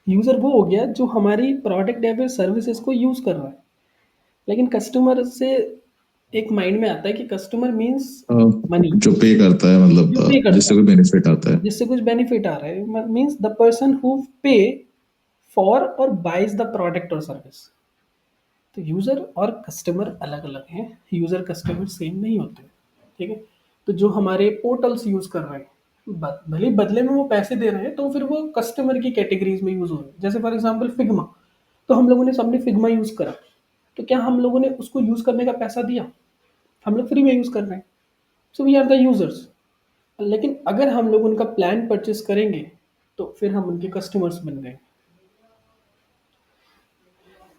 यूज़र वो हो गया जो हमारी प्रोडक्ट या फिर सर्विसेज को यूज़ कर रहा है, लेकिन कस्टमर से एक माइंड में आता है कि कस्टमर मीन्स मनी, जो पे करता है, जो पे मतलब करता जिससे है, कोई बेनिफिट आता है। जिससे कुछ बेनिफिट आ रहा है, मीन्स द पर्सन हु पे फॉर और बाइज द प्रोडक्ट और सर्विस। तो यूज़र और कस्टमर अलग अलग हैं, यूज़र कस्टमर सेम नहीं होते, ठीक है। तो जो हमारे पोर्टल्स यूज़ कर रहे हैं, भले ही बदले में वो पैसे दे रहे हैं, तो फिर वो कस्टमर की कैटेगरीज में यूज़ हो रहे हैं। जैसे फॉर एग्जांपल फिग्मा, तो हम लोगों ने सबने फिग्मा यूज़ करा, तो क्या हम लोगों ने उसको यूज़ करने का पैसा दिया? हम लोग फ्री में यूज़ कर रहे हैं, so we are the users. लेकिन अगर हम लोग उनका प्लान परचेस करेंगे तो फिर हम उनके कस्टमर्स बन गए,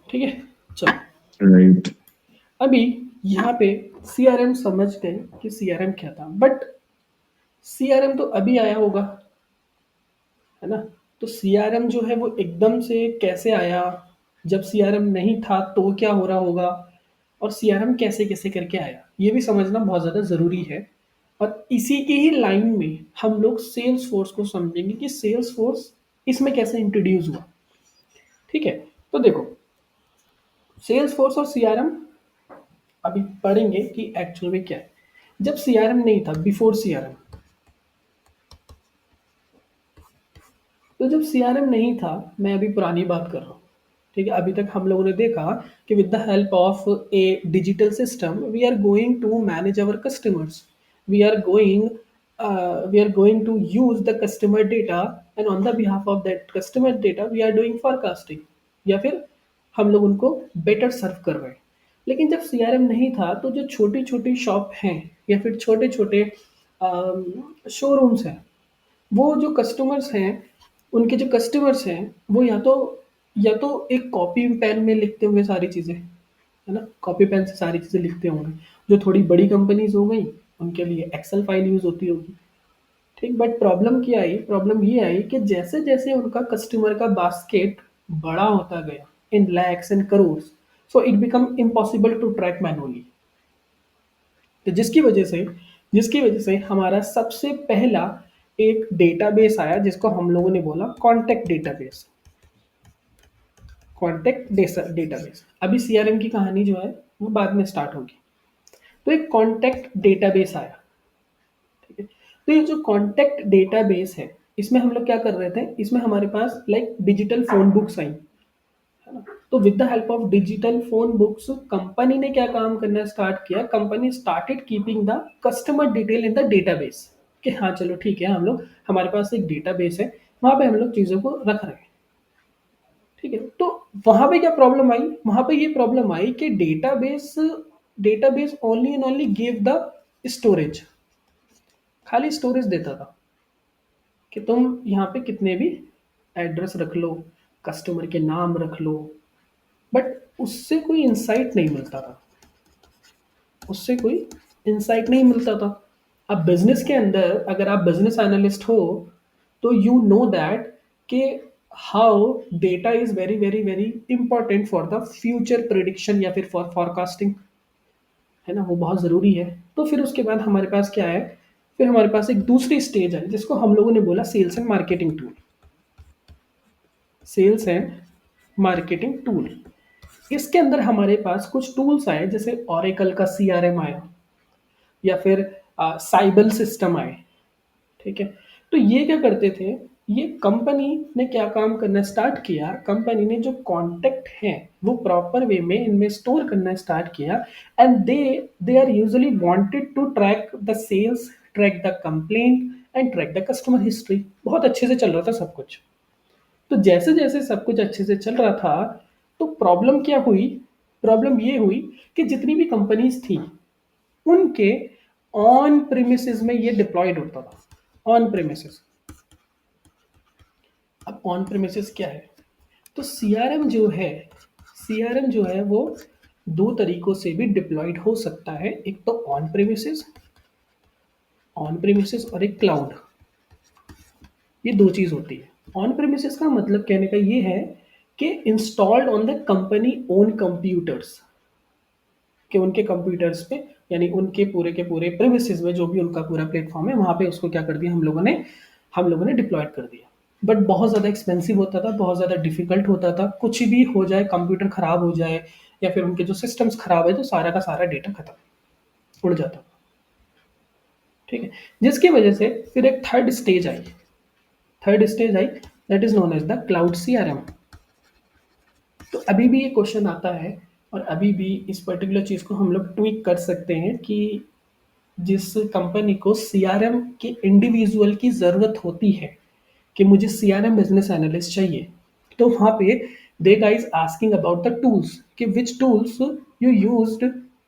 ठीक है। चलो, राइट। अभी यहाँ पे सीआरएम समझ गए कि सीआरएम क्या था, बट सीआरएम तो अभी आया होगा, है ना? तो सीआरएम जो है वो एकदम से कैसे आया, जब सीआरएम नहीं था तो क्या हो रहा होगा, और सीआरएम कैसे कैसे करके आया, ये भी समझना बहुत ज़्यादा ज़रूरी है। और इसी की ही लाइन में हम लोग सेल्स फोर्स को समझेंगे कि सेल्स फोर्स इसमें कैसे इंट्रोड्यूस हुआ, ठीक है। तो देखो, सेल्स फोर्स और सीआरएम अभी पढ़ेंगे कि एक्चुअल में क्या है। जब सीआरएम नहीं था, बिफोर सीआरएम, तो जब सीआरएम नहीं था, मैं अभी पुरानी बात कर रहा हूँ, ठीक है। अभी तक हम लोगों ने देखा कि with the help of a digital system we are going to manage our customers, we are going to use the customer data, and on the behalf of that customer data we are doing forecasting, या फिर हम लोग उनको better सर्व कर रहे हैं। लेकिन जब सीआरएम नहीं था, तो जो छोटी छोटी शॉप हैं या फिर छोटे छोटे शोरूम्स हैं, वो जो कस्टमर्स हैं, उनके जो कस्टमर्स हैं, वो या तो एक कॉपी पेन में लिखते होंगे सारी चीज़ें, है ना? कॉपी पेन से सारी चीज़ें लिखते होंगे। जो थोड़ी बड़ी कंपनीज़ हो गई, उनके लिए एक्सेल फाइल यूज़ होती होगी, ठीक? बट प्रॉब्लम ये आई कि जैसे-जैसे उनका कस्टमर का बास्केट बड़ा होता गया in lakhs and crores, so it become impossible to track manually. तो जिसकी वजह से हमारा सबसे पहला एक डेटाबेस आया जिसको हम लोगों ने बोला कॉन्टैक्ट डेटाबेस। डेटाबेस। अभी सीआरएम की कहानी जो है वो बाद में स्टार्ट होगी। तो एक कॉन्टैक्ट डेटाबेस आया, ठीक है? तो ये जो कॉन्टैक्ट डेटाबेस है, इसमें हम लोग क्या कर रहे थे, इसमें हमारे पास लाइक डिजिटल फ़ोन बुक्स आई, है ना? तो with the help of digital phone books company ने क्या काम करना स्टार्ट किया, company started keeping the customer detail in the database कि हाँ, चलो ठीक है, हमारे पास एक डेटाबेस है, वहाँ पे हम लोग चीज़ों को रख रहे हैं, ठीक है? तो वहाँ पे क्या प्रॉब्लम आई? वहाँ पे ये प्रॉब्लम आई कि database only and only give the storage, खाली स्टोरेज देता था कि तुम यहाँ पे कितने भी एड्रेस रख लो, कस्टमर के नाम रख लो, बट उससे कोई इंसाइट नहीं मिलता था। उससे कोई इंसाइट नहीं मिलता था। अब बिजनेस के अंदर अगर आप बिजनेस एनालिस्ट हो तो यू नो दैट कि how data is very very very important for the future prediction या फिर फॉर फॉरकास्टिंग, है ना? वो बहुत ज़रूरी है। तो फिर उसके बाद हमारे पास क्या है, फिर हमारे पास एक दूसरी स्टेज आई जिसको हम लोगों ने बोला sales and marketing tool. Sales and marketing tool, इसके अंदर हमारे पास कुछ टूल्स आए जैसे ओरेकल का सीआरएम आया या फिर साइबल सिस्टम आए, ठीक है? तो ये क्या करते थे, ये कंपनी ने क्या काम करना स्टार्ट किया, कंपनी ने जो कॉन्टैक्ट हैं वो प्रॉपर वे में इनमें स्टोर करना स्टार्ट किया and they are usually wanted to track the sales, track the complaint and track the customer history. बहुत अच्छे से चल रहा था सब कुछ। तो जैसे-जैसे सब कुछ अच्छे से चल रहा था, तो प्रॉब्लम क्या हुई? प्रॉब्लम ये हुई कि जितनी भी कंपनीज़ थी, उनके ऑन प्रेमिसेस में ये डिप्लॉयड होता था। On premises. अब ऑन प्रेमिसेस क्या है? तो सीआरएम जो है वो 2 तरीकों से भी डिप्लॉयड हो सकता है। एक तो ऑन प्रेमिसेस और एक क्लाउड। ये 2 चीज़ होती है। ऑन प्रेमिसेस का मतलब कहने का ये है कि installed on the company own computers, कि उनके कंप्यूटर्स पे यानी उनके पूरे के पूरे प्रेमिसेस में जो भी उनका पूरा प्लेटफॉर्म है वहाँ पे उसको क्या कर दिया हम लोगों ने डिप्लॉयड कर दिया। बट बहुत ज़्यादा एक्सपेंसिव होता था, बहुत ज़्यादा डिफिकल्ट होता था। कुछ भी हो जाए, कंप्यूटर खराब हो जाए या फिर उनके जो सिस्टम्स खराब है तो सारा का सारा डेटा खत्म, उड़ जाता था, ठीक है? जिसकी वजह से फिर एक थर्ड स्टेज आई that is known as the cloud CRM. तो अभी भी ये क्वेश्चन आता है और अभी भी इस पर्टिकुलर चीज़ को हम लोग ट्वीक कर सकते हैं कि जिस कंपनी को सीआरएम के इंडिविजुअल की ज़रूरत होती है कि मुझे सीआरएम बिजनेस एनालिस्ट चाहिए, तो वहाँ पे they guys asking about the tools कि which tools you used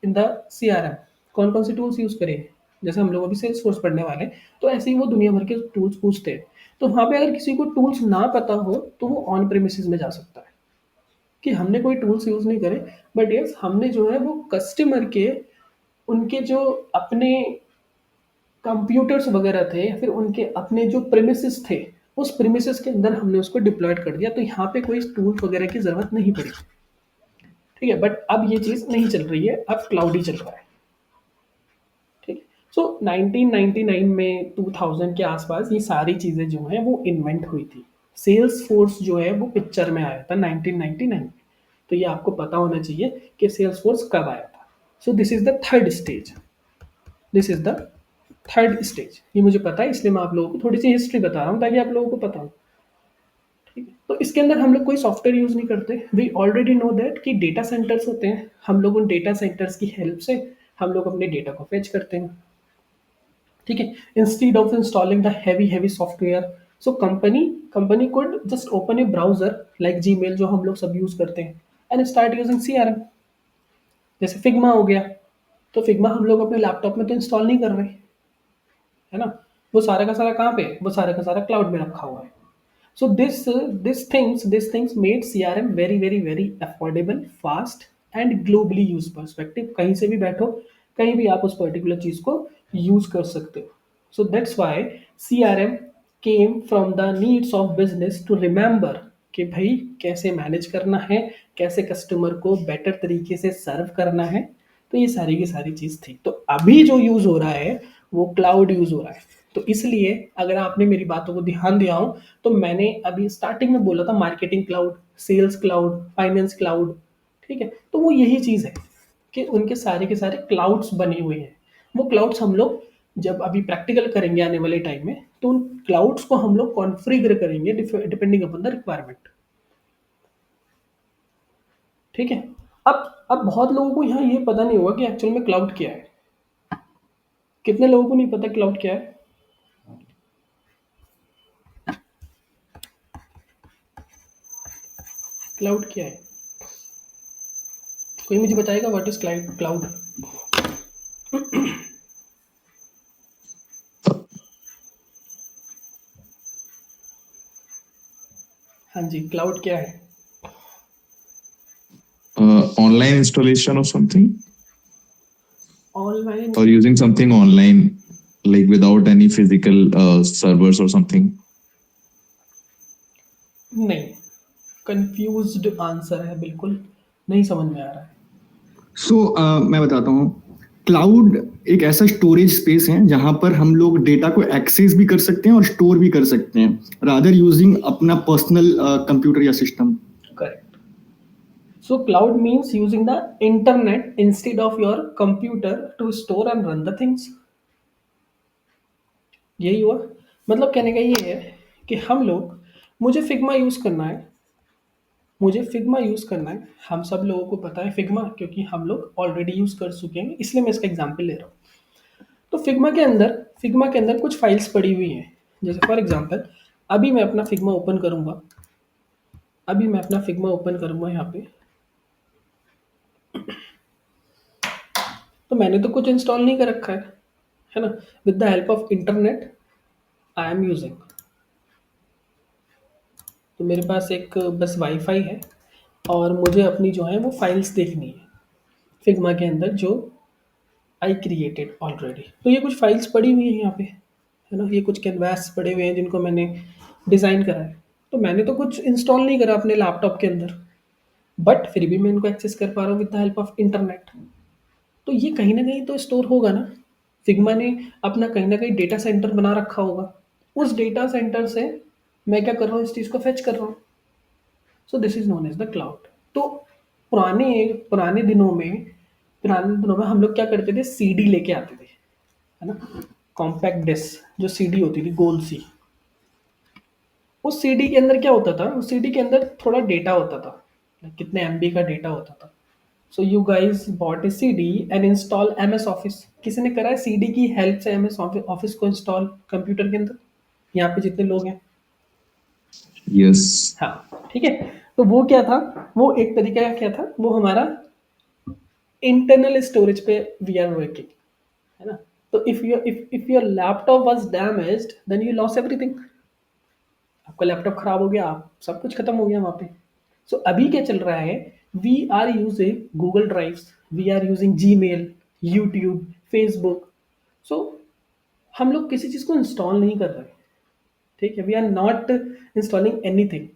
in the CRM, कौन कौन से टूल्स यूज़ करें। जैसे हम लोग अभी सेल्स फोर्स पढ़ने वाले, तो ऐसे ही वो दुनिया भर के टूल्स पूछते हैं। तो वहाँ पे अगर किसी को टूल्स ना पता हो तो वो ऑन प्रेमिसेस में जा सकता है कि हमने कोई टूल्स यूज़ नहीं करे, बट यस हमने जो है वो कस्टमर के उनके जो अपने कंप्यूटर्स वगैरह थे या फिर उनके अपने जो प्रेमिसेस थे, उस प्रेमिसेस के अंदर हमने उसको डिप्लॉयड कर दिया। तो यहाँ पे कोई टूल्स वगैरह की ज़रूरत नहीं पड़ी, ठीक है? बट अब ये चीज़ नहीं चल रही है, अब क्लाउड ही चल रहा है, ठीक है? सो 1999 में 2000 के आसपास ये सारी चीज़ें जो हैं वो इन्वेंट हुई थी। सेल्स फोर्स जो है वो पिक्चर में आया था 1999 में। तो ये आपको पता होना चाहिए कि सेल्स फोर्स कब आया था। So this is the third stage. ये मुझे पता है इसलिए मैं आप लोगों को थोड़ी सी हिस्ट्री बता रहा हूँ ताकि आप लोगों को पता हो, ठीक है? तो इसके अंदर हम लोग कोई सॉफ्टवेयर यूज़ नहीं करते। वी ऑलरेडी नो दैट कि डेटा सेंटर्स होते हैं। हम लोग उन डेटा सेंटर्स की हेल्प से हम लोग अपने डेटा को फेच करते हैं, ठीक है? Instead of installing the heavy software, so company could just open A browser like Gmail जो हम लोग सब यूज़ करते हैं एंड स्टार्ट यूजिंग सीआरएम। जैसे फिग्मा हो गया, तो फिग्मा हम लोग अपने लैपटॉप में तो इंस्टॉल नहीं कर रहे, है ना? वो सारा का सारा कहाँ पे है? वो सारा का सारा क्लाउड में रखा हुआ है. So these things made CRM very very very affordable, fast and globally used perspective. कहीं से भी बैठो, कहीं भी आप उस पर्टिकुलर चीज को यूज कर सकते हो. So that's why CRM came from the needs of business to remember कि भाई कैसे मैनेज करना है, कैसे कस्टमर को बेटर तरीके से सर्व करना है. तो ये सारी की सारी चीज थी. तो अभी जो यूज हो रहा है वो क्लाउड यूज हो रहा है. तो इसलिए अगर आपने मेरी बातों को ध्यान दिया हो तो मैंने अभी स्टार्टिंग में बोला था marketing cloud, sales cloud, finance cloud. ठीक है, तो वो यही चीज है कि उनके सारे के सारे क्लाउड्स बने हुए हैं. वो क्लाउड्स हम लोग जब अभी प्रैक्टिकल करेंगे आने वाले टाइम में तो उन क्लाउड्स को हम लोग कॉन्फ़िगर करेंगे डिपेंडिंग अपॉन द रिक्वायरमेंट. ठीक है. अब बहुत लोगों को यहाँ ये पता नहीं होगा कि एक्चुअल में क्लाउड क्या है. कितने लोगों को नहीं पता क्लाउड क्या है? क्लाउड क्या है? कोई मुझे बताएगा व्हाट इज क्लाउड? हाँ जी, क्लाउड क्या है? Online installation of something, online or using something online, like without any physical servers or something. नहीं, कंफ्यूज्ड आंसर है, बिल्कुल नहीं समझ में आ रहा है. मैं बताता हूँ. क्लाउड एक ऐसा स्टोरेज स्पेस है जहां पर हम लोग डेटा को एक्सेस भी कर सकते हैं और स्टोर भी कर सकते हैं रादर यूजिंग अपना पर्सनल कंप्यूटर या system. Correct. So cloud means using the internet instead of your computer to store and run the things. यही हुआ. मतलब कहने का ये है कि हम लोग, मुझे फिग्मा यूज करना है, मुझे फिग्मा यूज करना है. हम सब लोगों को पता है फिग्मा, क्योंकि हम लोग ऑलरेडी यूज कर चुके हैं, इसलिए मैं इसका एग्जांपल ले रहा हूँ. तो फिग्मा के अंदर कुछ फाइल्स पड़ी हुई हैं. जैसे फॉर एग्जांपल अभी मैं अपना फिग्मा ओपन करूंगा, यहाँ पे. तो मैंने तो कुछ इंस्टॉल नहीं कर रखा है ना. With the help of internet I am using. तो मेरे पास एक बस वाईफाई है और मुझे अपनी जो है वो फाइल्स देखनी है फिग्मा के अंदर जो आई क्रिएटेड ऑलरेडी. तो ये कुछ फाइल्स पड़ी हुई है यहाँ पे, है ना. ये कुछ कैनवास पड़े हुए हैं जिनको मैंने डिज़ाइन करा है. तो मैंने तो कुछ इंस्टॉल नहीं करा अपने लैपटॉप के अंदर, बट फिर भी मैं इनको एक्सेस कर पा रहा हूँ with the help of internet. तो ये कहीं ना कहीं तो स्टोर होगा ना. फिग्मा ने अपना कहीं ना कहीं डेटा सेंटर बना रखा होगा. उस डेटा सेंटर से मैं क्या कर रहा हूँ, इस चीज़ को फेच कर रहा हूँ. So this is known as the cloud. तो पुराने पुराने दिनों में हम लोग क्या करते थे, सीडी लेके आते थे, है ना. कॉम्पैक्ट डिस्क जो सीडी होती थी गोल सी. उस सीडी के अंदर क्या होता था, उस सीडी के अंदर थोड़ा डेटा होता था, कितने एमबी का डेटा होता था. So you guys bot A CD and install MS office. किसी ने करा है सीडी की हेल्प से एमएस ऑफिस को इंस्टॉल कंप्यूटर के अंदर? यहाँ पे जितने लोग हैं, Yes. हाँ ठीक है. तो वो क्या था, वो एक तरीका का क्या था, वो हमारा इंटरनल स्टोरेज पे वी आर वर्किंग, है ना. तो if your laptop was damaged then you lose everything. आपका लैपटॉप खराब हो गया, आप सब कुछ खत्म हो गया वहाँ पे. सो अभी क्या चल रहा है, we are using Google drives, we are using Gmail, YouTube, Facebook. So हम लोग किसी चीज़ को इंस्टॉल नहीं कर रहे. ठीक है, we are not installing anything.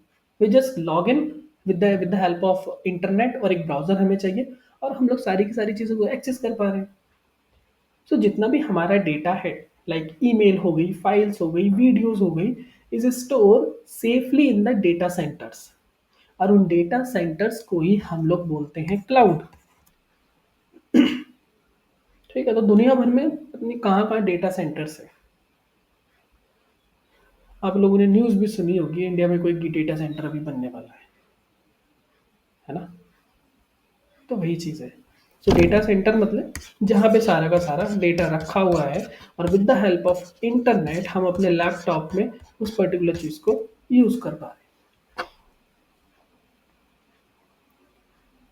We just log in with the help of internet, और एक ब्राउज़र हमें चाहिए और हम लोग सारी की सारी चीज़ों को एक्सेस कर पा रहे हैं. सो जितना भी हमारा डेटा है, लाइक ईमेल हो गई, फाइल्स हो गई, वीडियोस हो गई, is store safely in the data centres. और उन डेटा सेंटर्स को ही हम लोग बोलते हैं क्लाउड. ठीक है. तो दुनिया भर में अपनी कहाँ डेटा सेंटर्स है. आप लोगों ने न्यूज़ भी सुनी होगी, इंडिया में कोई डेटा सेंटर अभी बनने वाला है ना. तो वही चीज़ है. सो डेटा सेंटर मतलब जहाँ पे सारा का सारा डेटा रखा हुआ है और with the help of internet हम अपने लैपटॉप में उस पर्टिकुलर चीज़ को यूज़ कर पा रहे हैं.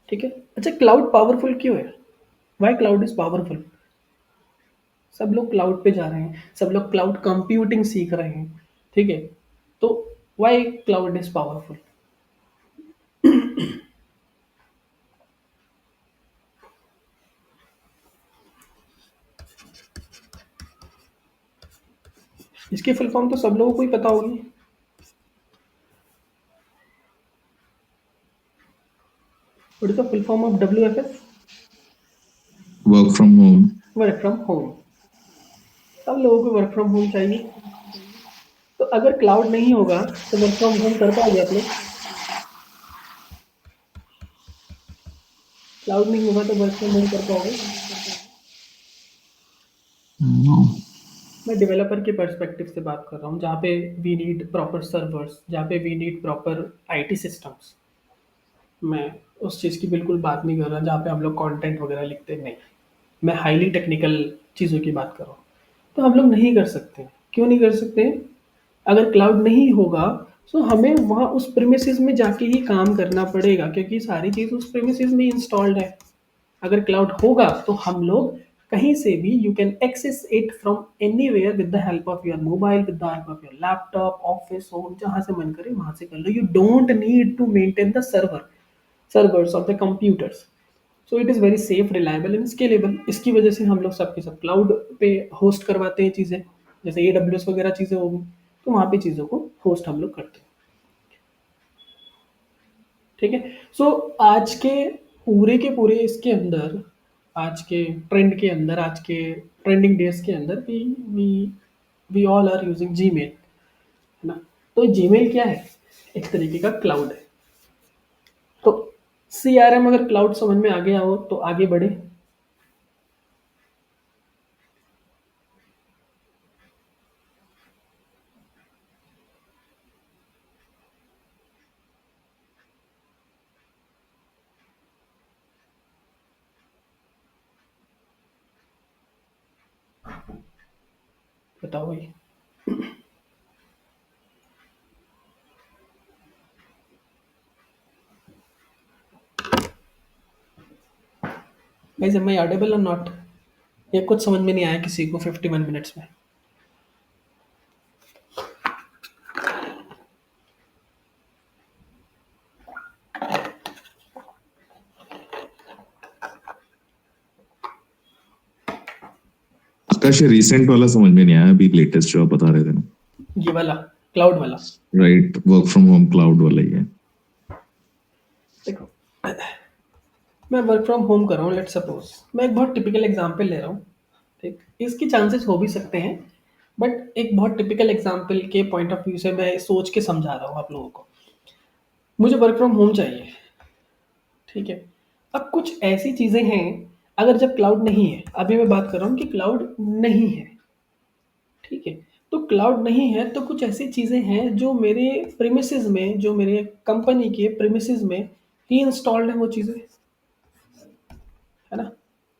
ठीक है. अच्छा, क्लाउड पावरफुल क्यों है? Why cloud is powerful? सब लोग क्लाउड पे जा रहे हैं, सब लोग क्लाउड कंप्यूटिंग सीख रहे हैं, ठीक है? तो व्हाई क्लाउड इज पावरफुल? इसकी फुल फॉर्म तो सब लोगों को ही पता होगी। What is the full form of WFH? Work from home. Work from home. सब लोगों को वर्क फ्रॉम होम चाहिए। तो अगर क्लाउड नहीं होगा तो वर्क फ्रॉम होम कर पाओगे आप लोग? क्लाउड नहीं होगा तो वर्क फ्रॉम होम कर पाओगे? No. मैं डेवलपर के पर्सपेक्टिव से बात कर रहा हूँ, जहाँ पे वी नीड प्रॉपर सर्वर्स, जहाँ पे we need proper IT systems. मैं उस चीज़ की बिल्कुल बात नहीं कर रहा जहाँ पे हम लोग कंटेंट वगैरह लिखते हैं, नहीं। मैं हाईली टेक्निकल चीज़ों की बात कर रहा हूँ। तो हम लोग नहीं कर सकते। क्यों नहीं कर सकते? अगर क्लाउड नहीं होगा तो हमें वहाँ उस प्रीमिसेस में जाके ही काम करना पड़ेगा, क्योंकि सारी चीज़ उस प्रीमिसेस में इंस्टॉल्ड है। अगर क्लाउड होगा तो हम लोग कहीं से भी you can access it from anywhere with the help of your mobile, with the help of your laptop, office, home, जहाँ से मन करे वहाँ से कर लो। You don't need to maintain the servers of the computers. So it is very safe, reliable and scalable. इसकी वजह से हम लोग सबके सब क्लाउड पे होस्ट करवाते हैं चीज़ें, जैसे AWS वगैरह चीज़ें होगी, तो वहाँ पे चीज़ों को होस्ट हम लोग करते हैं, ठीक है? सो आज के पूरे इसके अंदर, आज के ट्रेंड के अंदर, आज के ट्रेंडिंग डेज के अंदर we all are using Gmail, है ना? तो जीमेल क्या है? एक तरीके का क्लाउड है। तो CRM अगर क्लाउड समझ में आ गया हो तो आगे बढ़े। बताओ भाई। गाइस, एम आई ऑडिबल और नॉट? ये कुछ समझ में नहीं आया किसी को 51 मिनट्स में? आकाश, रिसेंट वाला समझ में नहीं आया, अभी लेटेस्ट जो आप बता रहे थे ना, ये वाला क्लाउड वाला, right? Work from home cloud वाला ही है। देखो मैं वर्क फ्रॉम होम कर रहा हूँ, लेट सपोज मैं एक बहुत टिपिकल एग्जांपल ले रहा हूँ, ठीक? इसकी चांसेस हो भी सकते हैं, बट एक बहुत टिपिकल एग्जांपल के पॉइंट ऑफ व्यू से मैं सोच के समझा रहा हूँ आप लोगों को। मुझे वर्क फ्रॉम होम चाहिए, ठीक है? अब कुछ ऐसी चीज़ें हैं, अगर जब क्लाउड नहीं है, अभी मैं बात कर रहा हूँ कि क्लाउड नहीं है, ठीक है? तो क्लाउड नहीं है तो कुछ ऐसी चीज़ें हैं जो मेरे प्रीमिसेस में, जो मेरे कंपनी के प्रीमिसेस में ही इंस्टॉल्ड है वो चीज़ें, है ना?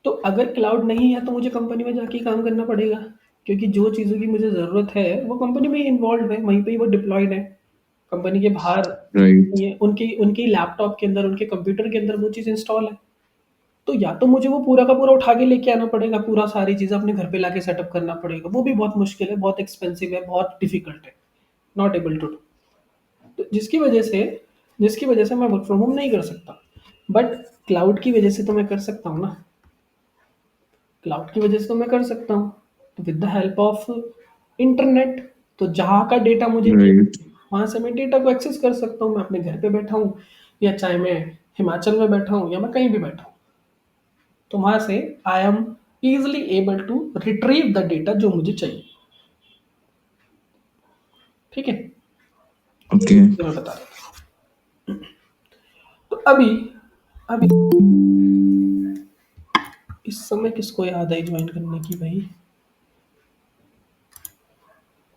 तो अगर क्लाउड नहीं है तो मुझे कंपनी में जाके काम करना पड़ेगा, क्योंकि जो चीज़ों की मुझे ज़रूरत है वो कंपनी में ही इन्वॉल्व है, वहीं पे ही वो डिप्लॉयड है। कंपनी के बाहर राइट। ये उनकी उनकी लैपटॉप के अंदर, उनके कंप्यूटर के अंदर वो चीज़ इंस्टॉल है। तो या तो मुझे वो पूरा का पूरा उठा के लेके आना पड़ेगा, पूरा सारी चीज़ें अपने घर पे लाके सेटअप करना पड़ेगा, वो भी बहुत मुश्किल है, बहुत एक्सपेंसिव है, बहुत डिफिकल्ट है, नॉट एबल टू डू। तो जिसकी वजह से मैं वर्क फ्रॉम होम नहीं कर सकता, बट क्लाउड की वजह से तो मैं कर सकता हूँ ना। क्लाउड की वजह से तो मैं कर सकता हूँ, तो with the help of internet, तो जहाँ का डेटा मुझे राइट। वहाँ से मैं डेटा को एक्सेस कर सकता हूँ। मैं अपने घर पे बैठा हूँ, या चाहे मैं हिमाचल में बैठा हूँ, या मैं कहीं भी बैठा हूँ, तो वहाँ से I am easily able to retrieve the data जो मुझे चाहिए, ठीक है? ओके। ये मैं बता रहा हूँ। तो अभी अभी इस समय किसको याद आई ज्वाइन करने की भाई?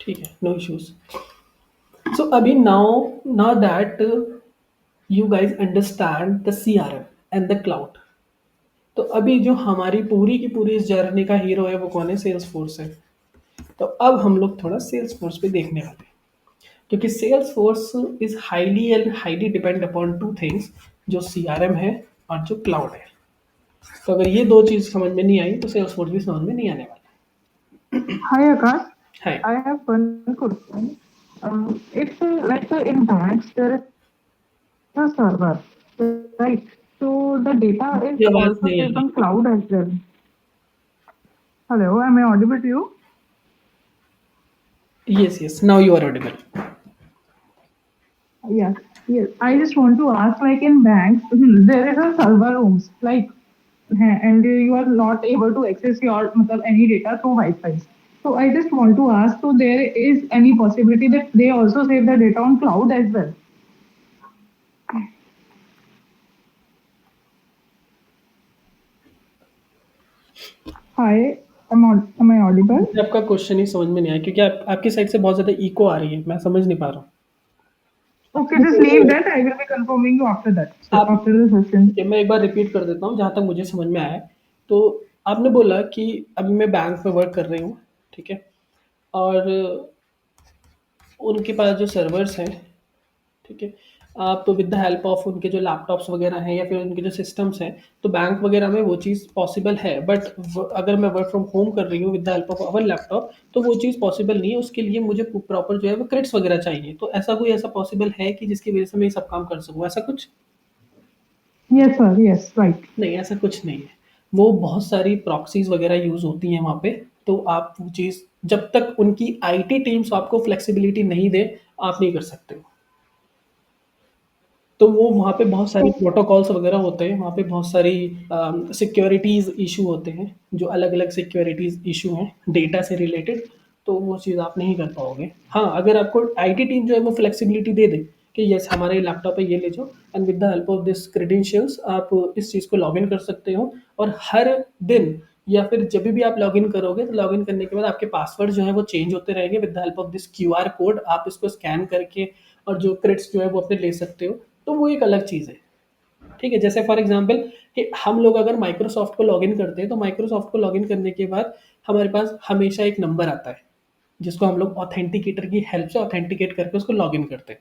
ठीक है, नो इश्यूज। सो अभी now that you guys understand the CRM and the cloud, तो अभी जो हमारी पूरी की पूरी इस जर्नी का हीरो है वो कौन है? सेल्स फोर्स है। तो अब हम लोग थोड़ा सेल्स फोर्स पे देखने वाले हैं, क्योंकि Salesforce is highly depend upon two things, जो CRM है और जो क्लाउड है। तो अगर ये दो चीज़ समझ में नहीं आई तो सेल्स फोर्स भी समझ में नहीं आने वाला। Hi Akash, Hi. I have one question. If like in banks there is a server, right? So the data is आपकी आवाज़ also नहीं आ saved रही. on cloud as well. Hello, am I audible to you? Yes, now you are audible. Yes, yes. I just want to ask, like in banks, there is a server rooms, like, and you are not able to access your any data through Wi-Fi. So I just want to ask, so there is any possibility that they also save the data on cloud as well? Hi, am I audible? मुझे आपका question ही समझ में नहीं आया क्योंकि आपकी side से बहुत ज़्यादा इको आ रही है, मैं समझ नहीं पा रहा हूँ. Okay, just leave that. I will be confirming you after that. So आप after the session. ठीक है, मैं एक बार रिपीट कर देता हूँ जहाँ तक मुझे समझ में आया है. तो आपने बोला कि अभी मैं बैंक में वर्क कर रही हूँ, ठीक है, और उनके पास जो सर्वर्स हैं, ठीक है, आप तो विद द हेल्प ऑफ उनके जो लैपटॉप्स वगैरह हैं या फिर उनके जो सिस्टम्स हैं, तो बैंक वगैरह में वो चीज़ पॉसिबल है. बट अगर मैं वर्क फ्रॉम होम कर रही हूँ with the help of our laptop, तो वो चीज़ पॉसिबल नहीं है. उसके लिए मुझे प्रॉपर जो है वो क्रेडिट्स वगैरह चाहिए. तो ऐसा कोई ऐसा पॉसिबल है कि जिसकी वजह से मैं ये सब काम कर सकूँ, ऐसा कुछ? Yes, sir. Yes, right. नहीं, ऐसा कुछ नहीं है. वो बहुत सारी प्रॉक्सीज़ वगैरह यूज़ होती हैं वहाँ पे, तो आप वो चीज़ जब तक उनकी आईटी टीम्स आपको फ्लेक्सिबिलिटी नहीं दे, आप नहीं कर सकते हो. तो वो वहाँ पे बहुत सारी प्रोटोकॉल्स वगैरह होते हैं, वहाँ पे बहुत सारी सिक्योरिटीज़ इश्यू होते हैं, जो अलग-अलग सिक्योरिटीज़ इश्यू हैं डेटा से रिलेटेड, तो वो चीज़ आप नहीं कर पाओगे. हाँ, अगर आपको आईटी टीम जो है वो फ्लेक्सिबिलिटी दे दे कि येस हमारा ये लैपटॉप है, ये ले जाओ and with the help of this credentials आप इस चीज़ को लॉगिन कर सकते हो, और हर दिन या फिर जब भी आप लॉगिन करोगे, तो लॉगिन करने के बाद आपके पासवर्ड जो है वो चेंज होते रहेंगे with the help of this QR code. आप इसको स्कैन करके और जो क्रेडिट्स जो है वो अपने ले सकते हो. तो वो एक अलग चीज़ है, ठीक है. जैसे फॉर एग्जांपल कि हम लोग अगर माइक्रोसॉफ्ट को लॉगिन करते हैं, तो माइक्रोसॉफ्ट को लॉगिन करने के बाद हमारे पास हमेशा एक नंबर आता है, जिसको हम लोग ऑथेंटिकेटर की हेल्प से ऑथेंटिकेट करके उसको लॉगिन करते हैं,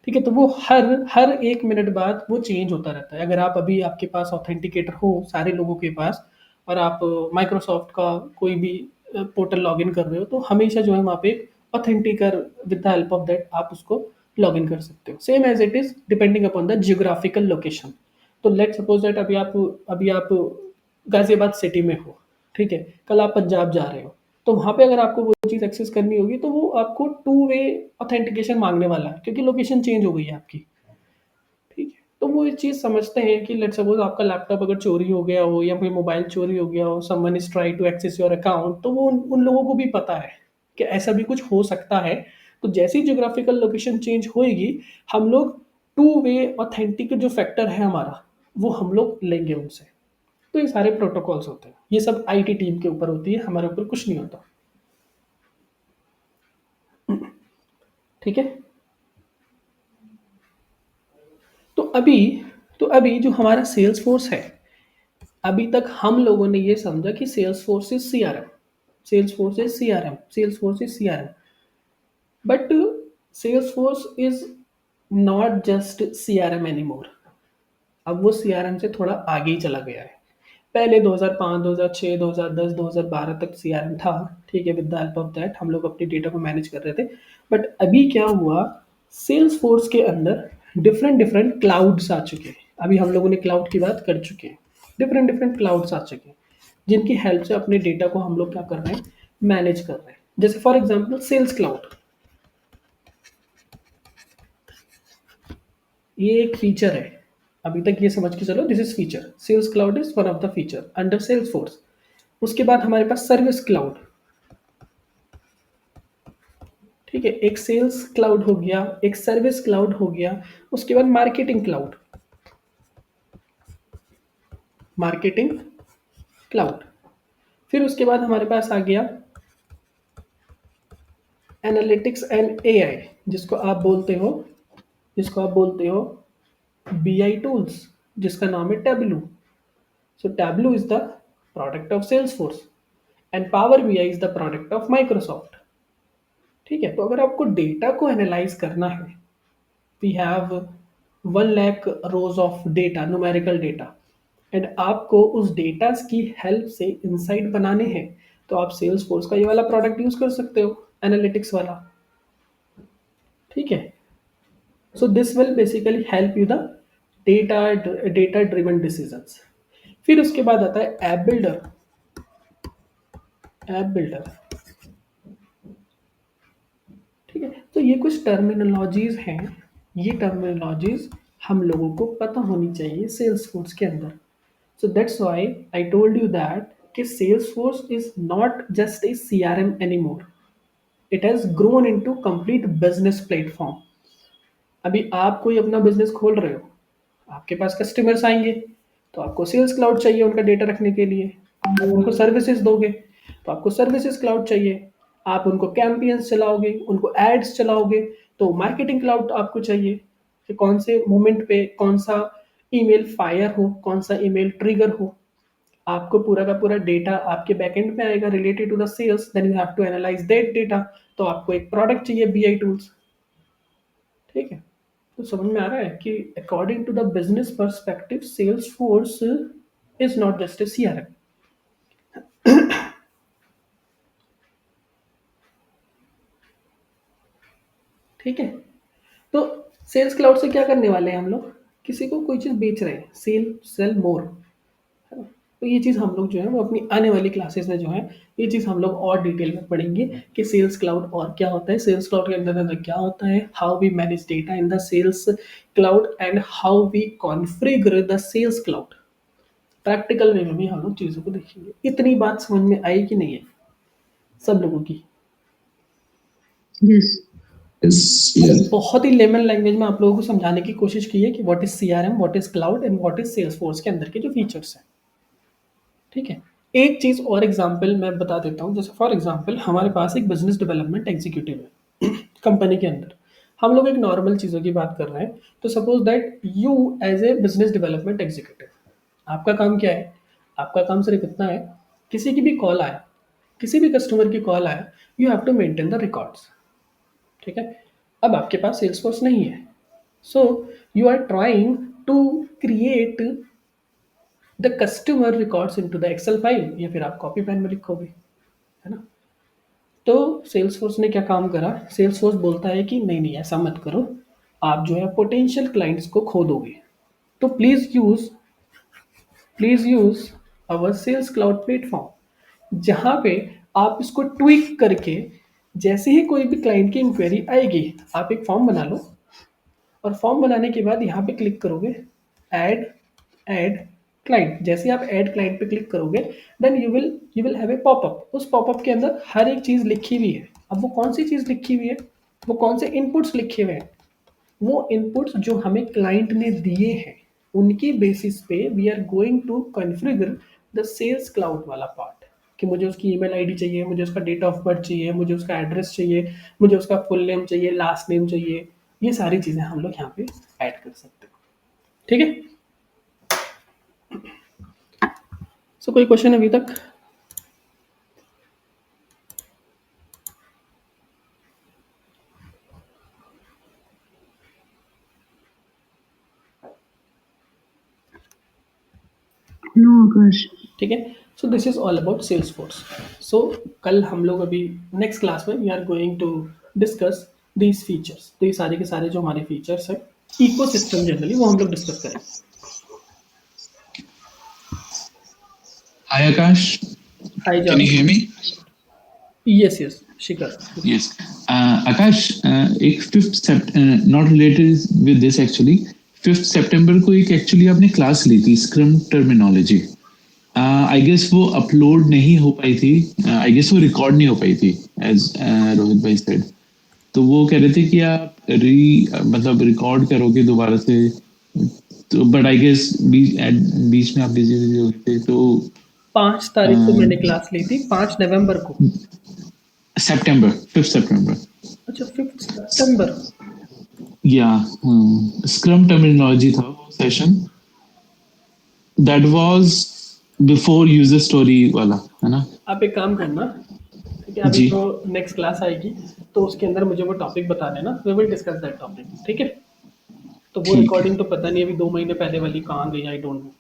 ठीक है. तो वो हर हर 1 मिनट बाद वो चेंज होता रहता है. अगर आप अभी आपके पास ऑथेंटिकेटर हो सारे लोगों के पास और आप माइक्रोसॉफ्ट का कोई भी पोर्टल लॉगिन कर रहे हो, तो हमेशा जो है वहाँ पे authenticator with the help of that आप उसको लॉगिन कर सकते हो. Same as it is depending upon the geographical location. तो लेट्स सपोज़ दैट अभी आप गाज़ियाबाद सिटी में हो, ठीक है, कल आप पंजाब जा रहे हो, तो वहाँ पे अगर आपको वो चीज़ एक्सेस करनी होगी, तो वो आपको टू वे ऑथेंटिकेशन माँगने वाला है क्योंकि लोकेशन चेंज हो गई है आपकी, ठीक है. तो वो ये चीज़ समझते हैं कि लेट्स सपोज़ आपका लैपटॉप अगर चोरी हो गया हो या फिर मोबाइल चोरी हो गया हो, someone is try to access your account, तो वो उन उन लोगों को भी पता है कि ऐसा भी कुछ हो सकता है. तो जैसे ही ज्योग्राफिकल लोकेशन चेंज होएगी, हम लोग टू वे ऑथेंटिक जो फैक्टर है हमारा, वो हम लोग लेंगे उनसे. तो ये सारे प्रोटोकॉल्स होते हैं. ये सब आईटी टीम के ऊपर होती है, हमारे ऊपर कुछ नहीं होता. ठीक है? तो अभी तो अभी जो हमारा सेल्स फोर्स है, अभी तक हम लोगों ने ये समझा कि sales force is CRM, Salesforce is CRM, Salesforce is CRM. But Salesforce is not just CRM anymore. अब वो सीआरएम से थोड़ा आगे ही चला गया है. पहले 2005, 2006, 2010, 2012 तक सीआरएम था, ठीक है. With the help of that हम लोग अपनी डेटा को मैनेज कर रहे थे. बट अभी क्या हुआ, सेल्स फोर्स के अंदर डिफरेंट डिफरेंट क्लाउड्स आ चुके हैं. अभी हम लोगों ने क्लाउड की बात कर चुके हैं. डिफरेंट डिफरेंट क्लाउड्स आ चुके हैं जिनकी हेल्प से अपने डेटा को हम लोग क्या कर रहे हैं, मैनेज कर रहे हैं. जैसे फॉर एग्जाम्पल सेल्स क्लाउड, ये एक फीचर है. अभी तक ये समझ के चलो, this is feature. Sales cloud is one of the feature under Salesforce. उसके बाद हमारे पास सर्विस क्लाउड, ठीक है. एक सेल्स क्लाउड हो गया, एक सर्विस क्लाउड हो गया. उसके बाद मार्केटिंग क्लाउड, मार्केटिंग क्लाउड. फिर उसके बाद हमारे पास आ गया एनालिटिक्स एंड एआई, जिसको आप बोलते हो बीआई टूल्स, जिसका नाम है Tableau. So Tableau is the product of Salesforce and power BI is the product of Microsoft. ठीक है. तो अगर आपको डेटा को एनालाइज करना है, we have 1 lakh rows of data, numerical data, and आपको उस डेटा की हेल्प से इंसाइट बनाने हैं, तो आप सेल्स फोर्स का ये वाला प्रोडक्ट यूज कर सकते हो, एनालिटिक्स वाला, ठीक है। So this will basically help you the data driven decisions. फिर उसके बाद आता है ऐप बिल्डर। ऐप बिल्डर, ठीक है। तो ये कुछ टर्मिनोलॉजीज हैं, ये टर्मिनोलॉजीज हम लोगों को पता होनी चाहिए सेल्स फोर्स के अंदर। So that's why I told you that कि sales force is not just a CRM anymore, it has grown into complete business platform. अभी आप कोई अपना बिजनेस खोल रहे हो, आपके पास कस्टमर्स आएंगे, तो आपको सेल्स क्लाउड चाहिए उनका डेटा रखने के लिए। आप उनको सर्विसेज दोगे तो आपको सर्विसेज क्लाउड चाहिए। आप उनको कैंपेन्स चलाओगे, उनको एड्स चलाओगे, तो मार्केटिंग क्लाउड आपको चाहिए कि कौन से मोमेंट पे कौन सा ईमेल फायर हो, कौन सा ईमेल ट्रिगर हो। आपको पूरा का पूरा डेटा आपके बैकएंड में आएगा related to the sales, then you have to analyse that data. तो आपको एक प्रोडक्ट चाहिए BI टूल्स, ठीक है। तो समझ में आ रहा है कि according to the business perspective Salesforce is not just a CRM। ठीक है। तो सेल्स क्लाउड से क्या करने वाले हैं हम लोग, किसी को कोई चीज़ बेच रहे हैं, सेल मोर, है ना। तो ये चीज़ हम लोग जो है वो अपनी आने वाली क्लासेस में जो है ये चीज़ हम लोग और डिटेल में पढ़ेंगे कि सेल्स क्लाउड और क्या होता है, सेल्स क्लाउड के अंदर क्या होता है, how we manage data in the sales cloud and how we configure the sales cloud. Practical way में भी हम लोग चीज़ों को देखेंगे। इतनी बात समझ में आई कि नहीं है सब लोगों की? Yes. बहुत ही लेमन लैंग्वेज में आप लोगों को समझाने की कोशिश की है कि what is CRM, what is cloud and what is sales force के अंदर के जो फीचर्स हैं, ठीक है। एक चीज़ और एग्जांपल मैं बता देता हूँ। जैसे फॉर एग्जांपल हमारे पास एक बिजनेस डेवलपमेंट एग्जीक्यूटिव है कंपनी के अंदर। हम लोग एक नॉर्मल चीज़ों की बात कर रहे हैं। तो suppose that you as a business development executive, आपका काम क्या है? आपका काम सिर्फ इतना है, किसी की भी कॉल आया, किसी भी कस्टमर की कॉल आया, you have to maintain the records, ठीक है। अब आपके पास सेल्स फोर्स नहीं है, so you are trying to create the customer records into the Excel file, या फिर आप कॉपी पेन में लिखोगे, है ना। तो सेल्स फोर्स ने क्या काम करा, सेल्स फोर्स बोलता है कि नहीं नहीं ऐसा मत करो, आप जो है पोटेंशियल क्लाइंट्स को खो दोगे, तो please use our sales cloud platform, जहाँ पे आप इसको ट्विक करके जैसे ही कोई भी क्लाइंट की इंक्वायरी आएगी, आप एक फॉर्म बना लो, और फॉर्म बनाने के बाद यहाँ पे क्लिक करोगे ऐड क्लाइंट। जैसे आप ऐड क्लाइंट पे क्लिक करोगे, then you will have a popup. उस पॉपअप के अंदर हर एक चीज़ लिखी हुई है। अब वो कौन सी चीज़ लिखी हुई है, वो कौन से इनपुट्स लिखे हुए हैं, वो इनपुट्स जो हमें क्लाइंट ने दिए हैं, उनकी बेसिस पे we are going to configure the sales cloud वाला पार्ट, कि मुझे उसकी ईमेल आईडी चाहिए, मुझे उसका डेट ऑफ बर्थ चाहिए, मुझे उसका एड्रेस चाहिए, मुझे उसका फुल नेम चाहिए, लास्ट नेम चाहिए। ये सारी चीज़ें हम लोग यहाँ पे ऐड कर सकते हैं, ठीक है। सो कोई क्वेश्चन अभी तक? No, Akash. ठीक है। So this is all about Salesforce. So कल हम लोग अभी नेक्स्ट क्लास में we are going to discuss these features. तो ये सारे के सारे जो हमारे फीचर्स हैं, इकोसिस्टम जनरली, वो हम लोग डिस्कस करेंगे। Hi Akash, hi can John. you hear me? Yes Shikhar. Yes. Akash, एक not related with this actually. 5th September को एक actually आपने क्लास ली थी स्क्रम टर्मिनोलॉजी। आई गेस वो अपलोड नहीं हो पाई थी, आई गेस वो रिकॉर्ड नहीं हो पाई थी एज रोहित भाई सेड। तो वो कह रहे थे कि आप मतलब रिकॉर्ड करोगे दोबारा से, तो बट आई गेस बीच में आप बिजी हो गए थे। तो 5 तारीख को मैंने क्लास ली थी, 5 नवंबर को। सितंबर 5 सितंबर। अच्छा 5 सितंबर। या स्क्रम टर्मिनोलॉजी था वो session, that was before user story वाला, है ना। आप एक काम करना, ठीक है, अभी तो नेक्स्ट क्लास आएगी तो उसके अंदर मुझे वो टॉपिक बता देना, we will discuss that topic, ठीक है। तो वो रिकॉर्डिंग तो पता नहीं अभी 2 महीने पहले वाली कहाँ गई, आई डोंट नो।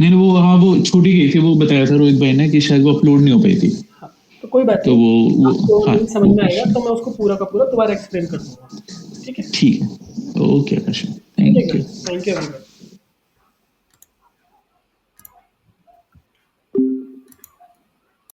नहीं वो हाँ वो छोटी गई थी, वो बताया था रोहित भाई ने कि शायद वो अपलोड नहीं हो पाई थी। हाँ, तो कोई बात तो नहीं, वो आपको हाँ नहीं समझ में आएगा तो मैं उसको पूरा का पूरा दोबारा एक्सप्लेन कर दूंगा। ठीक है, ठीक है। ओके आकाश, ठीक है thank you. Thank you very much.